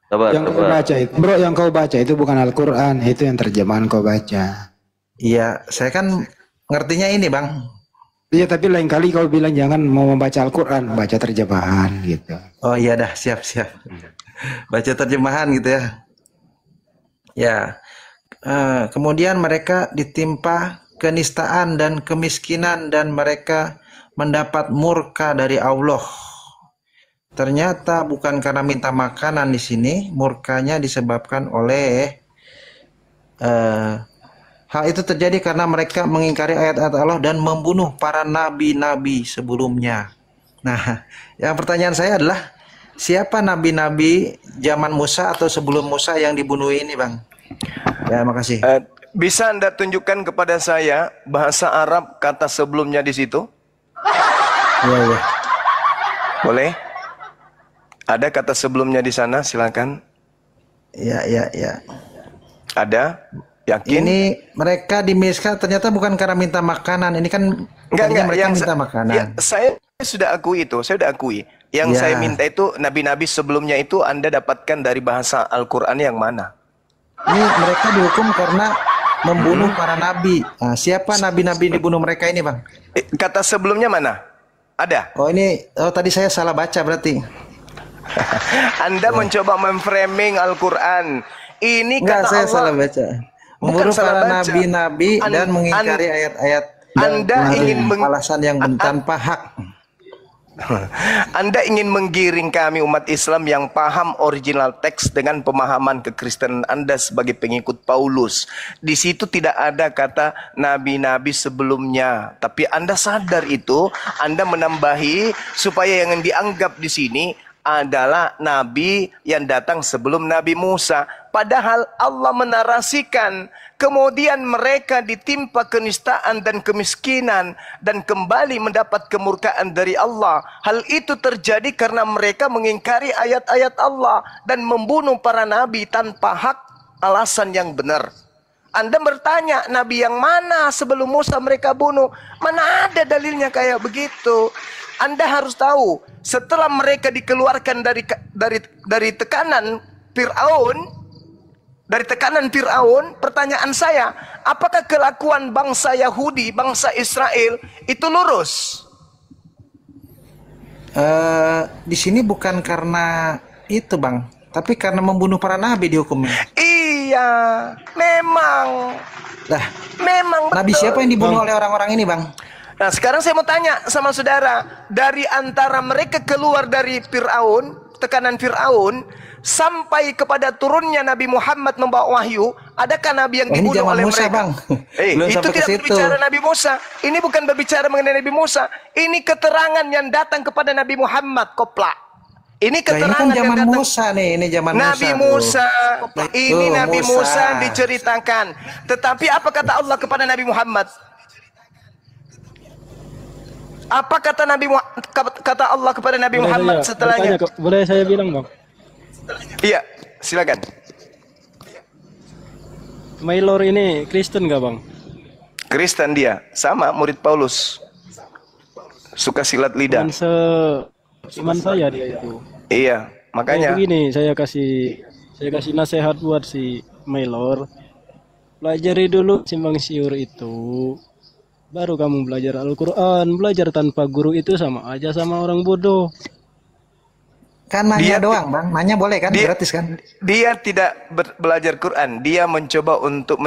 Speaker 2: Sabar,
Speaker 9: Yang kau
Speaker 2: sabar.
Speaker 9: baca itu, bro, yang kau baca itu bukan Al-Quran, itu yang terjemahan kau baca.
Speaker 3: Iya, saya kan ngertinya ini, Bang.
Speaker 9: Iya, tapi lain kali kau bilang jangan mau membaca Al-Quran, baca terjemahan gitu.
Speaker 3: Oh iya dah, siap. Baca terjemahan gitu ya. Ya. Kemudian mereka ditimpa kenistaan dan kemiskinan dan mereka mendapat murka dari Allah. Ternyata bukan karena minta makanan di sini, murkanya disebabkan oleh hal itu terjadi karena mereka mengingkari ayat-ayat Allah dan membunuh para nabi-nabi sebelumnya. Nah, yang pertanyaan saya adalah siapa nabi-nabi zaman Musa atau sebelum Musa yang dibunuh ini, Bang? Ya, makasih.
Speaker 1: Bisa Anda tunjukkan kepada saya bahasa Arab kata sebelumnya di situ?
Speaker 3: Iya.
Speaker 1: Boleh? Ada kata sebelumnya di sana, silakan.
Speaker 3: Iya.
Speaker 1: Ada? Yakin?
Speaker 3: Ini mereka dimiskan ternyata bukan karena minta makanan. Ini kan
Speaker 1: Enggak,
Speaker 3: mereka minta makanan.
Speaker 1: Ya, saya sudah akui itu, saya sudah akui. Yang saya minta itu nabi-nabi sebelumnya itu Anda dapatkan dari bahasa Al-Qur'an yang mana?
Speaker 3: Ini mereka dihukum karena membunuh para nabi. Nah, siapa nabi-nabi dibunuh mereka ini, Bang?
Speaker 1: Kata sebelumnya mana? Ada?
Speaker 3: Oh, tadi saya salah baca berarti.
Speaker 1: Anda mencoba memframing Al-Qur'an. Ini
Speaker 3: Enggak,
Speaker 1: kata
Speaker 3: saya
Speaker 1: Allah.
Speaker 3: salah baca. Membunuh para nabi-nabi dan mengingkari ayat-ayat
Speaker 1: Anda ingin
Speaker 3: alasan yang tanpa hak.
Speaker 1: Anda ingin menggiring kami umat Islam yang paham original teks dengan pemahaman kekristenan Anda sebagai pengikut Paulus. Di situ tidak ada kata nabi-nabi sebelumnya. Tapi Anda sadar itu, Anda menambahi supaya yang dianggap di sini adalah nabi yang datang sebelum Nabi Musa. Padahal Allah menarasikan kemudian mereka ditimpa kenistaan dan kemiskinan dan kembali mendapat kemurkaan dari Allah. Hal itu terjadi karena mereka mengingkari ayat-ayat Allah dan membunuh para nabi tanpa hak alasan yang benar. Anda bertanya, nabi yang mana sebelum Musa mereka bunuh? Mana ada dalilnya kayak begitu? Anda harus tahu, setelah mereka dikeluarkan dari tekanan Fir'aun, pertanyaan saya, apakah kelakuan bangsa Yahudi, bangsa Israel itu lurus?
Speaker 3: Di sini bukan karena itu, Bang, tapi karena membunuh para nabi dihukumnya.
Speaker 1: Iya, memang. Memang betul.
Speaker 3: Nabi siapa yang dibunuh oleh orang-orang ini, Bang?
Speaker 1: Nah, sekarang saya mau tanya sama saudara, dari antara mereka keluar dari Fir'aun, tekanan Fir'aun, sampai kepada turunnya Nabi Muhammad membawa wahyu, adakah Nabi yang dibunuh oleh
Speaker 3: Musa,
Speaker 1: mereka?
Speaker 3: Bang.
Speaker 1: Itu tidak berbicara Nabi Musa. Ini bukan berbicara mengenai Nabi Musa. Ini keterangan yang datang kepada Nabi Muhammad, koplak. Ini keterangan
Speaker 3: ini kan zaman
Speaker 1: yang datang.
Speaker 3: Musa nih, ini zaman
Speaker 1: Nabi
Speaker 3: Musa.
Speaker 1: Ini Nabi Musa diceritakan. Tetapi apa kata Allah kepada Nabi Muhammad? Apa kata Allah kepada Nabi Muhammad setelahnya?
Speaker 6: Boleh saya bilang, Bang?
Speaker 1: Iya, silakan.
Speaker 6: Maylor ini Kristen nggak bang?
Speaker 1: Kristen dia, sama murid Paulus. Suka silat lidah.
Speaker 6: Iman saya dia itu.
Speaker 1: Iya, makanya.
Speaker 6: Begini, saya kasih nasihat buat si Maylor. Pelajari dulu simpang siur itu. Baru kamu belajar Al-Quran. Belajar tanpa guru itu sama aja sama orang bodoh.
Speaker 3: Kan nanya doang bang, nanya boleh kan, gratis kan?
Speaker 1: Dia tidak belajar Quran, dia mencoba untuk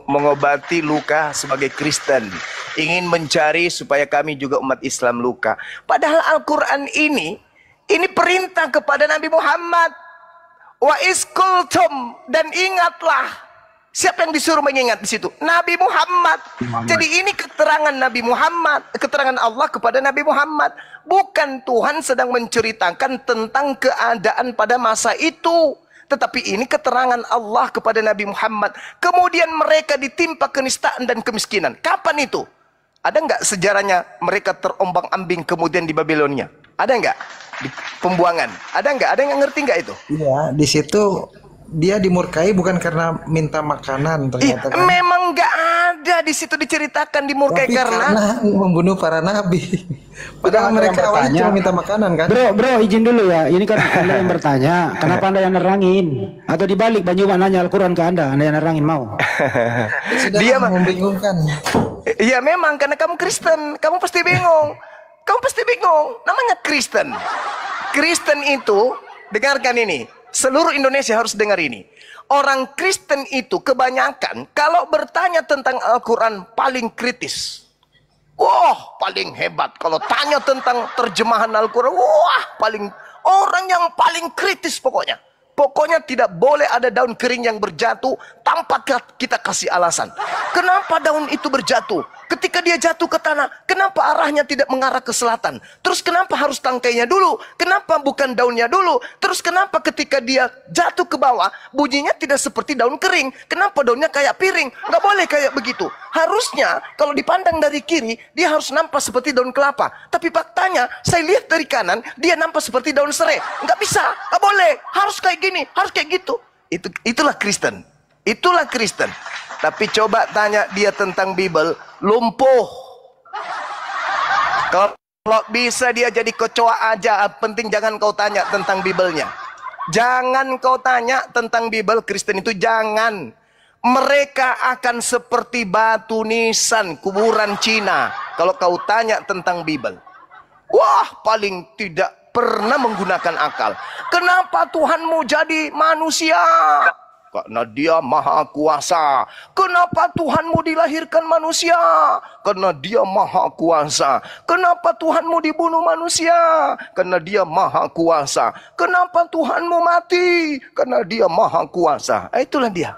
Speaker 1: mengobati luka sebagai Kristen. Ingin mencari supaya kami juga umat Islam luka. Padahal Al-Quran ini perintah kepada Nabi Muhammad. Wa iskultum, dan ingatlah. Siapa yang disuruh mengingat di situ? Nabi Muhammad. Jadi ini keterangan Nabi Muhammad, keterangan Allah kepada Nabi Muhammad. Bukan Tuhan sedang menceritakan tentang keadaan pada masa itu. Tetapi ini keterangan Allah kepada Nabi Muhammad. Kemudian mereka ditimpa kenistaan dan kemiskinan. Kapan itu? Ada nggak sejarahnya mereka terombang-ambing kemudian di Babilonia? Ada nggak? Di pembuangan. Ada nggak? Ada yang ngerti nggak itu?
Speaker 3: Iya, di situ dia dimurkai bukan karena minta makanan ternyata kan.
Speaker 1: Memang nggak ada di situ diceritakan dimurkai karena
Speaker 3: membunuh para nabi. Padahal mereka awalnya cuma minta makanan kan.
Speaker 9: Bro, izin dulu ya. Ini kan Anda yang bertanya, kenapa Anda yang nerangin? Atau dibalik Banyu nanya Al-Quran ke Anda yang nerangin mau?
Speaker 3: Dia membingungkan.
Speaker 1: Iya memang karena kamu Kristen, kamu pasti bingung. Kamu pasti bingung. Namanya Kristen. Kristen itu, dengarkan ini. Seluruh Indonesia harus dengar ini. Orang Kristen itu kebanyakan kalau bertanya tentang Al-Quran paling kritis. Wah, paling hebat. Kalau tanya tentang terjemahan Al-Quran, wah, orang yang paling kritis pokoknya. Pokoknya tidak boleh ada daun kering yang berjatuh tanpa kita kasih alasan. Kenapa daun itu berjatuh? Ketika dia jatuh ke tanah, kenapa arahnya tidak mengarah ke selatan? Terus kenapa harus tangkainya dulu? Kenapa bukan daunnya dulu? Terus kenapa ketika dia jatuh ke bawah, bunyinya tidak seperti daun kering? Kenapa daunnya kayak piring? Nggak boleh kayak begitu. Harusnya kalau dipandang dari kiri, dia harus nampak seperti daun kelapa. Tapi faktanya, saya lihat dari kanan, dia nampak seperti daun serai. Nggak bisa, nggak boleh. Harus kayak gini, harus kayak gitu. Itulah Kristen. Itulah Kristen. Tapi coba tanya dia tentang Bible, lumpuh. Kalau bisa dia jadi kecoa aja, penting jangan kau tanya tentang Bible-nya. Jangan kau tanya tentang Bible Kristen itu, jangan. Mereka akan seperti batu nisan kuburan Cina kalau kau tanya tentang Bible. Wah, paling tidak pernah menggunakan akal. Kenapa Tuhanmu jadi manusia? Karena dia maha kuasa. Kenapa Tuhanmu dilahirkan manusia? Karena dia maha kuasa. Kenapa Tuhanmu dibunuh manusia? Karena dia maha kuasa. Kenapa Tuhanmu mati? Karena dia maha kuasa. Itulah dia.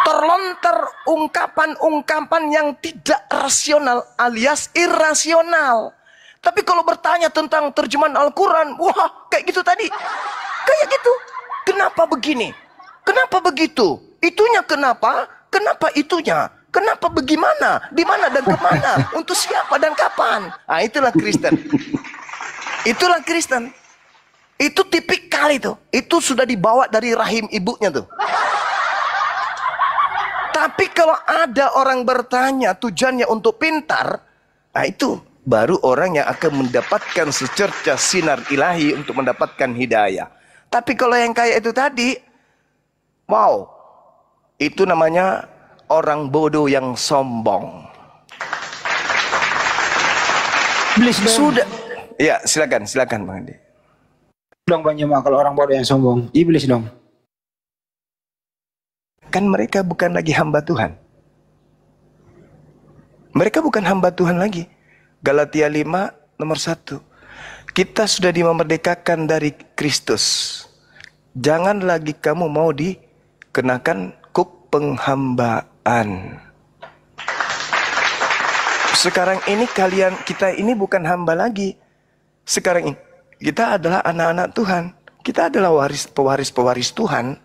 Speaker 1: Terlontar ungkapan-ungkapan yang tidak rasional alias irasional. Tapi kalau bertanya tentang terjemahan Al-Quran, wah kayak gitu tadi. Kayak gitu. Kenapa begini? Kenapa begitu? Itunya kenapa? Kenapa itunya? Kenapa bagaimana? Di mana dan kemana? Untuk siapa dan kapan? Ah, itulah Kristen. Itulah Kristen. Itu tipikal itu. Itu sudah dibawa dari rahim ibunya tuh. Tapi kalau ada orang bertanya tujuannya untuk pintar, nah itu baru orang yang akan mendapatkan secercah sinar ilahi untuk mendapatkan hidayah. Tapi kalau yang kayak itu tadi, wow, itu namanya orang bodoh yang sombong.
Speaker 9: Iblis dong.
Speaker 1: Sudah. Ya, silakan Bang Andi.
Speaker 9: Dong Bang Jemaah, kalau orang bodoh yang sombong, iblis dong.
Speaker 1: Kan mereka bukan lagi hamba Tuhan. Mereka bukan hamba Tuhan lagi. Galatia 5 nomor 1. Kita sudah dimerdekakan dari Kristus. Jangan lagi kamu mau dikenakan kuk penghambaan. Sekarang ini kita ini bukan hamba lagi. Sekarang ini kita adalah anak-anak Tuhan. Kita adalah pewaris-pewaris Tuhan.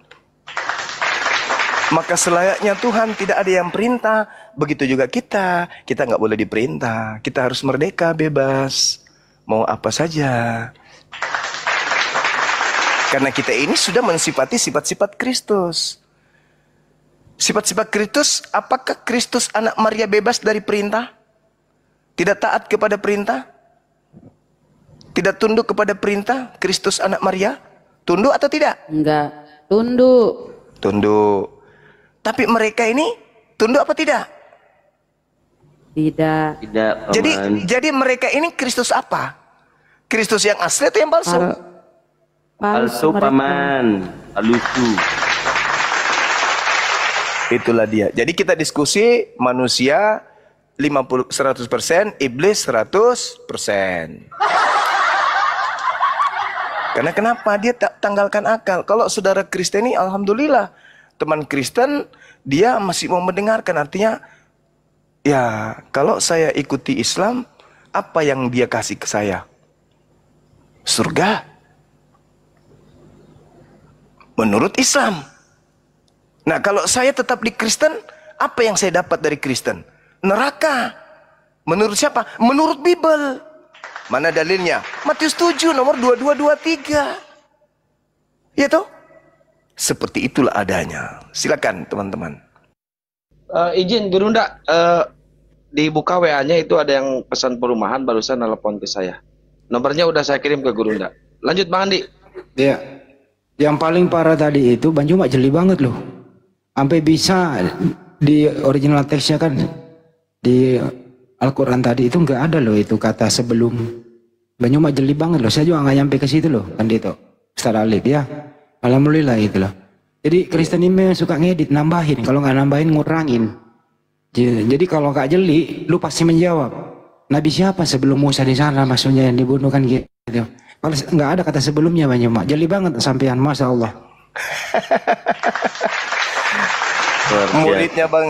Speaker 1: Maka selayaknya Tuhan tidak ada yang perintah. Begitu juga kita nggak boleh diperintah. Kita harus merdeka, bebas, mau apa saja. Karena kita ini sudah mensifati sifat-sifat Kristus. Sifat-sifat Kristus, apakah Kristus anak Maria bebas dari perintah? Tidak taat kepada perintah? Tidak tunduk kepada perintah? Kristus anak Maria? Tunduk atau tidak?
Speaker 8: Enggak. Tunduk.
Speaker 1: Tunduk. Tapi mereka ini tunduk apa tidak?
Speaker 8: Tidak.
Speaker 2: Tidak, Paman.
Speaker 1: Jadi mereka ini Kristus apa? Kristus yang asli atau yang palsu?
Speaker 2: Palsu, Paman. Palsu.
Speaker 1: Itulah dia. Jadi kita diskusi manusia 100%, iblis 100%. Karena kenapa dia tak tanggalkan akal? Kalau saudara Kristen ini, alhamdulillah, teman Kristen dia masih mau mendengarkan. Artinya, ya kalau saya ikuti Islam, apa yang dia kasih ke saya? Surga. Menurut Islam. Nah, kalau saya tetap di Kristen, apa yang saya dapat dari Kristen? Neraka. Menurut siapa? Menurut Bible. Mana dalilnya? Matius 7 nomor 22-23. Ya toh? Seperti itulah adanya. Silakan teman-teman.
Speaker 4: Izin Gurunda, dibuka WA-nya itu ada yang pesan perumahan, barusan telepon ke saya. Nomornya udah saya kirim ke Gurunda. Lanjut Bang Andi.
Speaker 9: Ya. Yang paling parah tadi itu Bang Juma jeli banget loh. Sampai bisa di original teksnya kan di Al-Quran tadi itu nggak ada loh itu kata sebelum. Bang Juma jeli banget loh. Saya juga nggak nyampe ke situ loh kan itu. Ustaz Alif ya. Alhamdulillah itu loh. Jadi Kristen ini suka ngedit, nambahin. Kalau nggak nambahin ngurangin. Jadi kalau nggak jeli, lu pasti menjawab. Nabi siapa sebelum Musa di sana maksudnya yang dibunuh kan gitu. Kalau nggak ada kata sebelumnya Bang Juma. Jeli banget sampean, Masya Allah.
Speaker 1: Muridnya Bang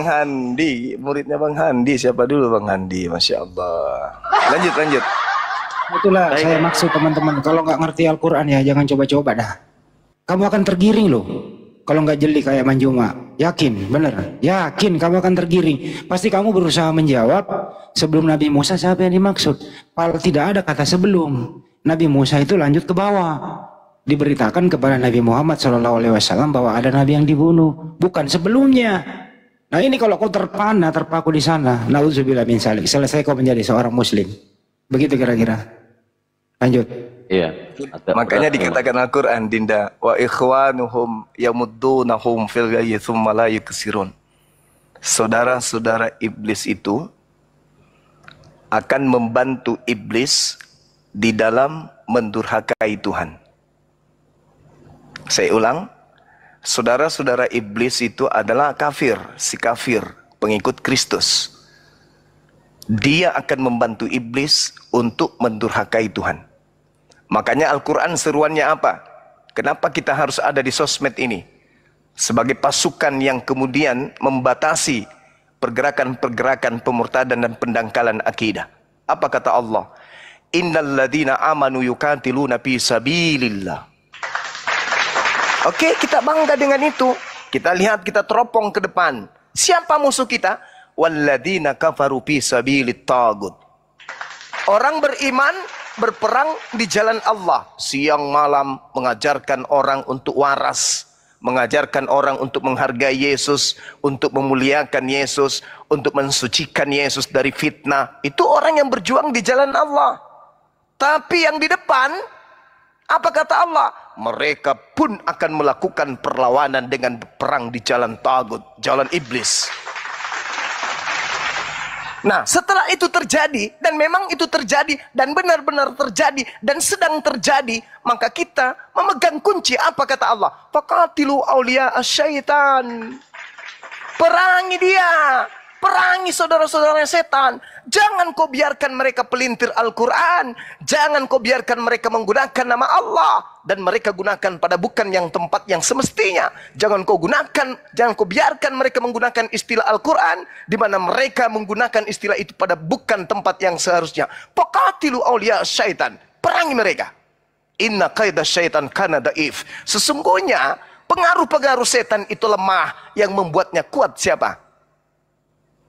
Speaker 1: Handi, siapa dulu Bang Handi? Masya Allah. Lanjut.
Speaker 9: Itulah saya maksud teman-teman. Kalau nggak ngerti Al-Quran ya jangan coba-coba dah. Kamu akan tergiring loh. Kalau nggak jeli kayak Bang Juma. Yakin, bener. Yakin kamu akan tergiring. Pasti kamu berusaha menjawab sebelum Nabi Musa siapa yang dimaksud. Kalau tidak ada kata sebelum. Nabi Musa itu lanjut ke bawah. Diberitakan kepada Nabi Muhammad SAW bahwa ada Nabi yang dibunuh. Bukan sebelumnya. Nah ini kalau kau terpaku di sana. Na'udzubillah min dzalik. Selesai kau menjadi seorang muslim. Begitu kira-kira. Lanjut.
Speaker 2: Iya.
Speaker 1: Makanya dikatakan Al-Quran, Dinda, wa ikhwanuhum yamuddunahum fil ghayyi tsumma la yuksirun. Saudara-saudara iblis itu akan membantu iblis di dalam mendurhakai Tuhan. Saya ulang, saudara-saudara iblis itu adalah kafir, si kafir, pengikut Kristus. Dia akan membantu iblis untuk mendurhakai Tuhan. Makanya Al-Quran seruannya apa? Kenapa kita harus ada di sosmed ini? Sebagai pasukan yang kemudian membatasi pergerakan-pergerakan pemurtadan dan pendangkalan akidah. Apa kata Allah? Innal ladzina amanu yuqatiluna fi sabilillah. Oke, kita bangga dengan itu. Kita lihat, kita teropong ke depan. Siapa musuh kita? Walladzina kafaru fi sabilit tagut. Orang beriman berperang di jalan Allah. Siang malam mengajarkan orang untuk waras. Mengajarkan orang untuk menghargai Yesus. Untuk memuliakan Yesus. Untuk mensucikan Yesus dari fitnah. Itu orang yang berjuang di jalan Allah. Tapi yang di depan, apa kata Allah? Mereka pun akan melakukan perlawanan dengan perang di jalan tagut, jalan iblis. Nah, setelah itu terjadi, dan memang itu terjadi, dan benar-benar terjadi, dan sedang terjadi, maka kita memegang kunci. Apa kata Allah? Faqatilu awliya asyaitan. Perangi dia. Perangi saudara-saudara setan. Jangan kau biarkan mereka pelintir Al-Quran. Jangan kau biarkan mereka menggunakan nama Allah. Dan mereka gunakan pada bukan yang tempat yang semestinya. Jangan kau biarkan mereka menggunakan istilah Al-Quran. Di mana mereka menggunakan istilah itu pada bukan tempat yang seharusnya. Faqatilu awliya syaitan. Perangi mereka. Inna qaida syaitan kana daif. Sesungguhnya pengaruh-pengaruh setan itu lemah. Yang membuatnya kuat siapa?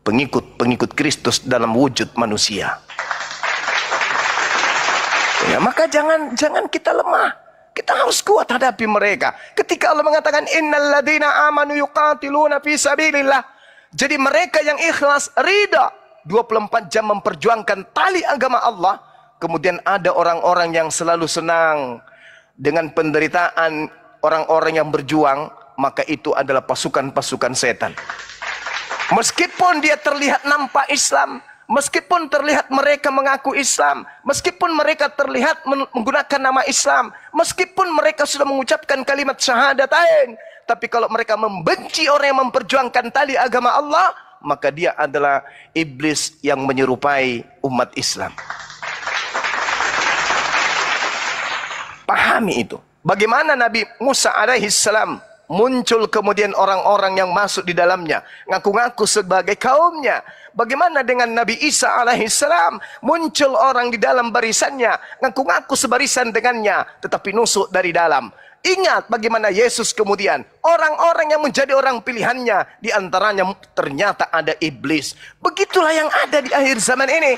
Speaker 1: Pengikut Kristus dalam wujud manusia. Ya, maka jangan kita lemah. Kita harus kuat hadapi mereka. Ketika Allah mengatakan innal ladzina amanu yuqatiluna fi sabilillah. Jadi mereka yang ikhlas, ridha 24 jam memperjuangkan tali agama Allah. Kemudian ada orang-orang yang selalu senang dengan penderitaan orang-orang yang berjuang, maka itu adalah pasukan-pasukan setan. Meskipun dia terlihat nampak Islam, meskipun terlihat mereka mengaku Islam, meskipun mereka terlihat menggunakan nama Islam, meskipun mereka sudah mengucapkan kalimat syahadatain, tapi kalau mereka membenci orang yang memperjuangkan tali agama Allah, maka dia adalah iblis yang menyerupai umat Islam. Pahami itu. Bagaimana Nabi Musa alaihissalam muncul kemudian orang-orang yang masuk di dalamnya, ngaku-ngaku sebagai kaumnya. Bagaimana dengan Nabi Isa alaihissalam, muncul orang di dalam barisannya, ngaku-ngaku sebarisan dengannya, tetapi nusuk dari dalam. Ingat bagaimana Yesus kemudian, orang-orang yang menjadi orang pilihannya, di antaranya ternyata ada iblis. Begitulah yang ada di akhir zaman ini.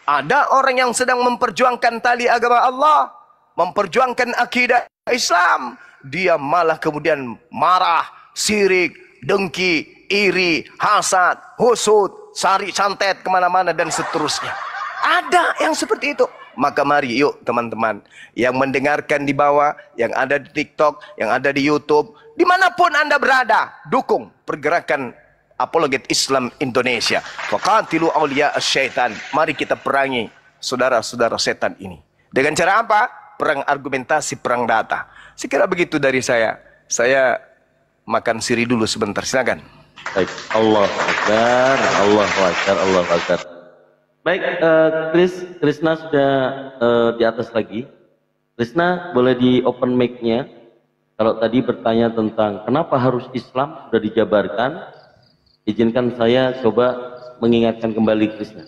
Speaker 1: Ada orang yang sedang memperjuangkan tali agama Allah, memperjuangkan akidah Islam, dia malah kemudian marah, sirik, dengki, iri, hasad, husud, sari santet kemana-mana dan seterusnya. Ada yang seperti itu. Maka mari yuk teman-teman yang mendengarkan di bawah, yang ada di TikTok, yang ada di YouTube, dimanapun Anda berada, dukung pergerakan apologet Islam Indonesia. Faqatilu awliya syaitan. Mari kita perangi saudara-saudara setan ini. Dengan cara apa? Perang argumentasi, perang data. Sekira begitu dari saya. Saya makan siri dulu sebentar, silakan.
Speaker 2: Baik, Allah Akbar, Allah Akbar, Allah Akbar. Baik, Krisna sudah di atas lagi. Krisna boleh di open mic-nya. Kalau tadi bertanya tentang kenapa harus Islam sudah dijabarkan, izinkan saya coba mengingatkan kembali Krisna.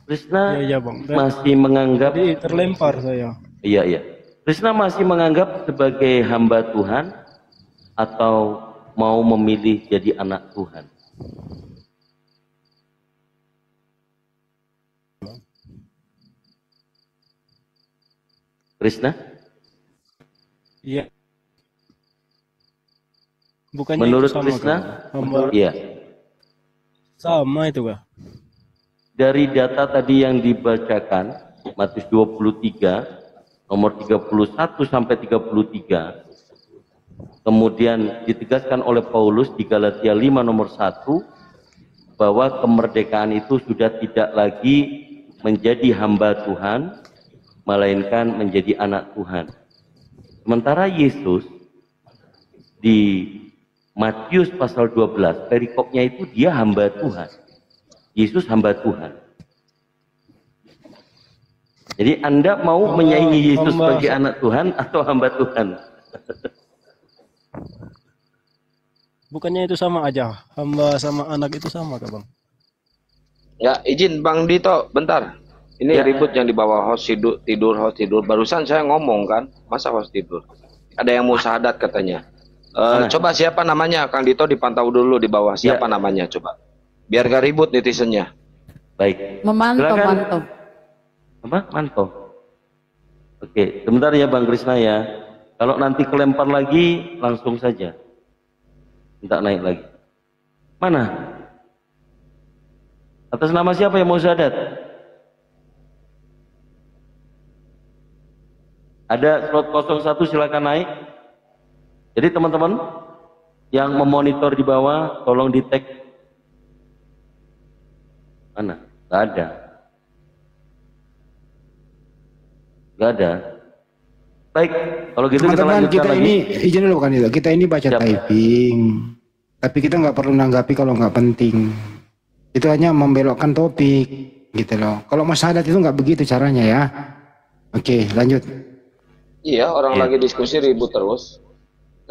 Speaker 2: Krisna
Speaker 6: Iya, Bang.
Speaker 2: masih menganggap
Speaker 6: Tadi terlempar saya.
Speaker 2: Iya, iya. Krisna masih menganggap sebagai hamba Tuhan atau mau memilih jadi anak Tuhan? Krisna?
Speaker 6: Iya. Bukannya
Speaker 2: Menurut
Speaker 6: itu sama,
Speaker 2: Krisna?
Speaker 6: Kak?
Speaker 2: Iya.
Speaker 6: Sama itu kah?
Speaker 2: Dari data tadi yang dibacakan, Matius 23, nomor 31 sampai 33, kemudian ditegaskan oleh Paulus di Galatia 5 nomor 1, bahwa kemerdekaan itu sudah tidak lagi menjadi hamba Tuhan, melainkan menjadi anak Tuhan. Sementara Yesus di Matius pasal 12, perikopnya itu dia hamba Tuhan. Yesus hamba Tuhan. Jadi Anda mau menyaingi Yesus sebagai anak Tuhan atau hamba Tuhan?
Speaker 6: Bukannya itu sama aja? Hamba sama anak itu sama, Kak Bang?
Speaker 4: Ya, izin Bang Dito, bentar. Ini
Speaker 2: Ya.
Speaker 4: ribut yang di bawah host tidur, host tidur. Barusan saya ngomong kan, masa host tidur? Ada yang mau syahadat katanya. Coba siapa namanya? Kang Dito dipantau dulu di bawah. Siapa namanya coba? Biar gak ribut netizennya.
Speaker 2: Baik.
Speaker 8: Memantau,
Speaker 2: Silakan.
Speaker 8: mantau.
Speaker 2: Apa? Mantau. Oke, sebentar ya Bang Krisna ya. Kalau nanti kelempar lagi, langsung saja. Minta naik lagi. Mana? Atas nama siapa yang mau syahadat? Ada slot 01, silakan naik. Jadi teman-teman yang memonitor di bawah, tolong di tag. Mana? Gak ada. Gak ada. Baik, kalau gitu kita
Speaker 9: Teman-teman,
Speaker 2: lanjutkan
Speaker 9: kita
Speaker 2: lagi.
Speaker 9: ini izin dulu kan itu. Kita ini baca
Speaker 2: Siap.
Speaker 9: typing, tapi kita nggak perlu nanggapi kalau nggak penting. Itu hanya membelokkan topik, gitu loh. Kalau mau syahadat itu nggak begitu caranya ya. Oke, lanjut.
Speaker 4: Iya, orang lagi diskusi ribut terus.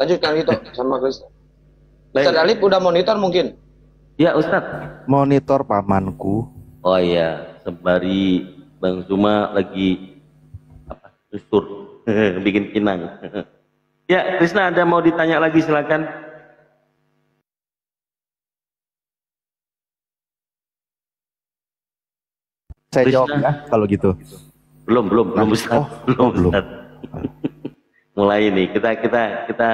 Speaker 4: Lanjut Kang Dito sama Chris. Ustaz Alif udah monitor mungkin?
Speaker 2: Ya Ustadz.
Speaker 7: Monitor pamanku.
Speaker 2: Oh iya, sembari Bang Zuma lagi apa? Susur, bikin kinang. Ya, Krisna ada mau ditanya lagi silakan.
Speaker 7: Saya
Speaker 2: Krisna.
Speaker 7: jawab ya kalau gitu.
Speaker 2: Belum Ustadz.
Speaker 7: belum.
Speaker 2: Ustadz. mulai nih. Kita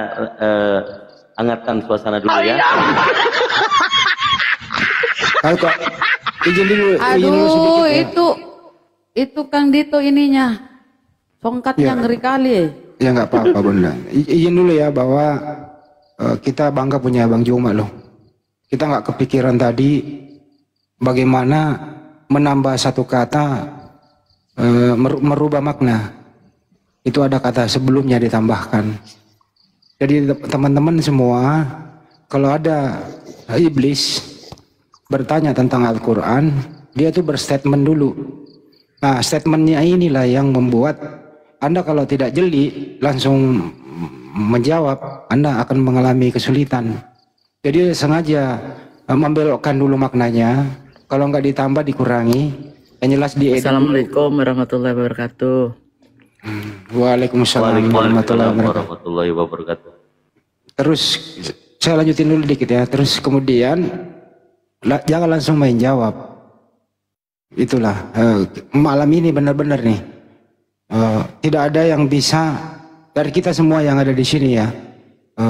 Speaker 2: hangatkan suasana dulu ya.
Speaker 9: Kok izin dulu
Speaker 8: Aduh,
Speaker 9: sedikit ya.
Speaker 8: itu Kang Dito ininya. Tongkatnya
Speaker 9: Ya.
Speaker 8: ngeri kali.
Speaker 9: Ya nggak apa-apa Bunda. Izin dulu ya bahwa kita bangga punya Bang Juma loh. Kita nggak kepikiran tadi bagaimana menambah satu kata merubah makna. Itu ada kata sebelumnya ditambahkan. Jadi teman-teman semua, kalau ada iblis bertanya tentang Al-Quran, dia tuh berstatement dulu. Nah, statementnya inilah yang membuat Anda kalau tidak jeli langsung menjawab, Anda akan mengalami kesulitan. Jadi sengaja membelokkan dulu maknanya, kalau nggak ditambah dikurangi, yang jelas di
Speaker 10: Assalamualaikum warahmatullahi wabarakatuh.
Speaker 9: Waalaikumsalam
Speaker 2: warahmatullahi wabarakatuh.
Speaker 9: Terus saya lanjutin dulu dikit ya. Terus kemudian jangan langsung main jawab. Itulah malam ini benar-benar nih tidak ada yang bisa dari kita semua yang ada di sini ya.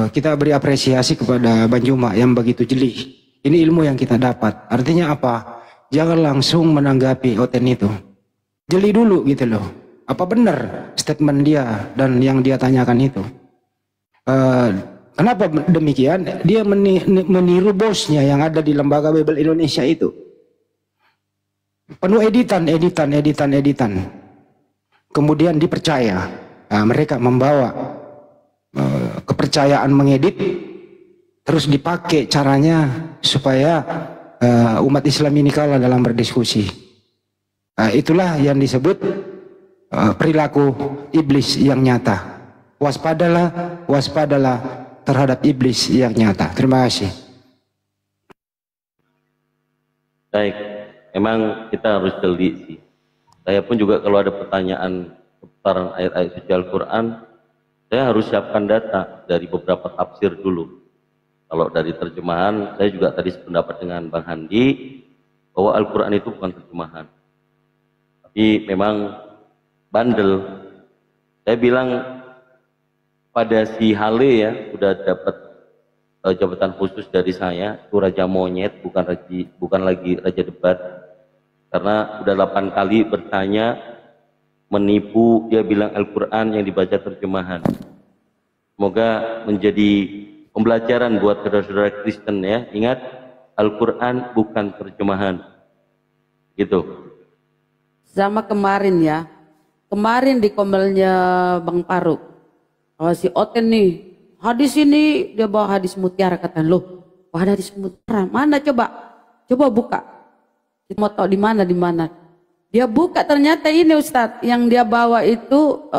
Speaker 9: Kita beri apresiasi kepada Bang Juma yang begitu jeli. Ini ilmu yang kita dapat. Artinya apa? Jangan langsung menanggapi oten itu. Jeli dulu gitu loh. Apa benar statement dia dan yang dia tanyakan itu? Kenapa demikian? Dia meniru bosnya yang ada di Lembaga Bible Indonesia itu. Penuh editan. Kemudian dipercaya. Nah, mereka membawa kepercayaan mengedit, terus dipakai caranya supaya umat Islam ini kalah dalam berdiskusi. Nah, itulah yang disebut perilaku iblis yang nyata. Waspadalah terhadap iblis yang nyata. Terima kasih.
Speaker 2: Baik, memang kita harus jeli sih. Saya pun juga kalau ada pertanyaan seputaran ayat-ayat suci Al-Quran, saya harus siapkan data dari beberapa tafsir dulu. Kalau dari terjemahan, saya juga tadi sependapat dengan Bang Handi bahwa Al-Quran itu bukan terjemahan, tapi memang bandel. Saya bilang pada si Hale ya, sudah dapat jabatan khusus dari saya, itu Raja Monyet, bukan lagi Raja Debat, karena udah 8 kali bertanya, menipu, dia bilang Al-Quran yang dibaca terjemahan. Semoga menjadi pembelajaran buat saudara-saudara Kristen ya. Ingat, Al-Quran bukan terjemahan. Gitu.
Speaker 8: Sama kemarin ya. Kemarin di komelnya Bang Faruk. Oh, si Oten nih. Hadis ini dia bawa hadis mutiara, kata loh. Wah, ada hadis mutiara. Mana coba? Coba buka. Kita mau tahu di mana. Dia buka, ternyata ini Ustadz yang dia bawa itu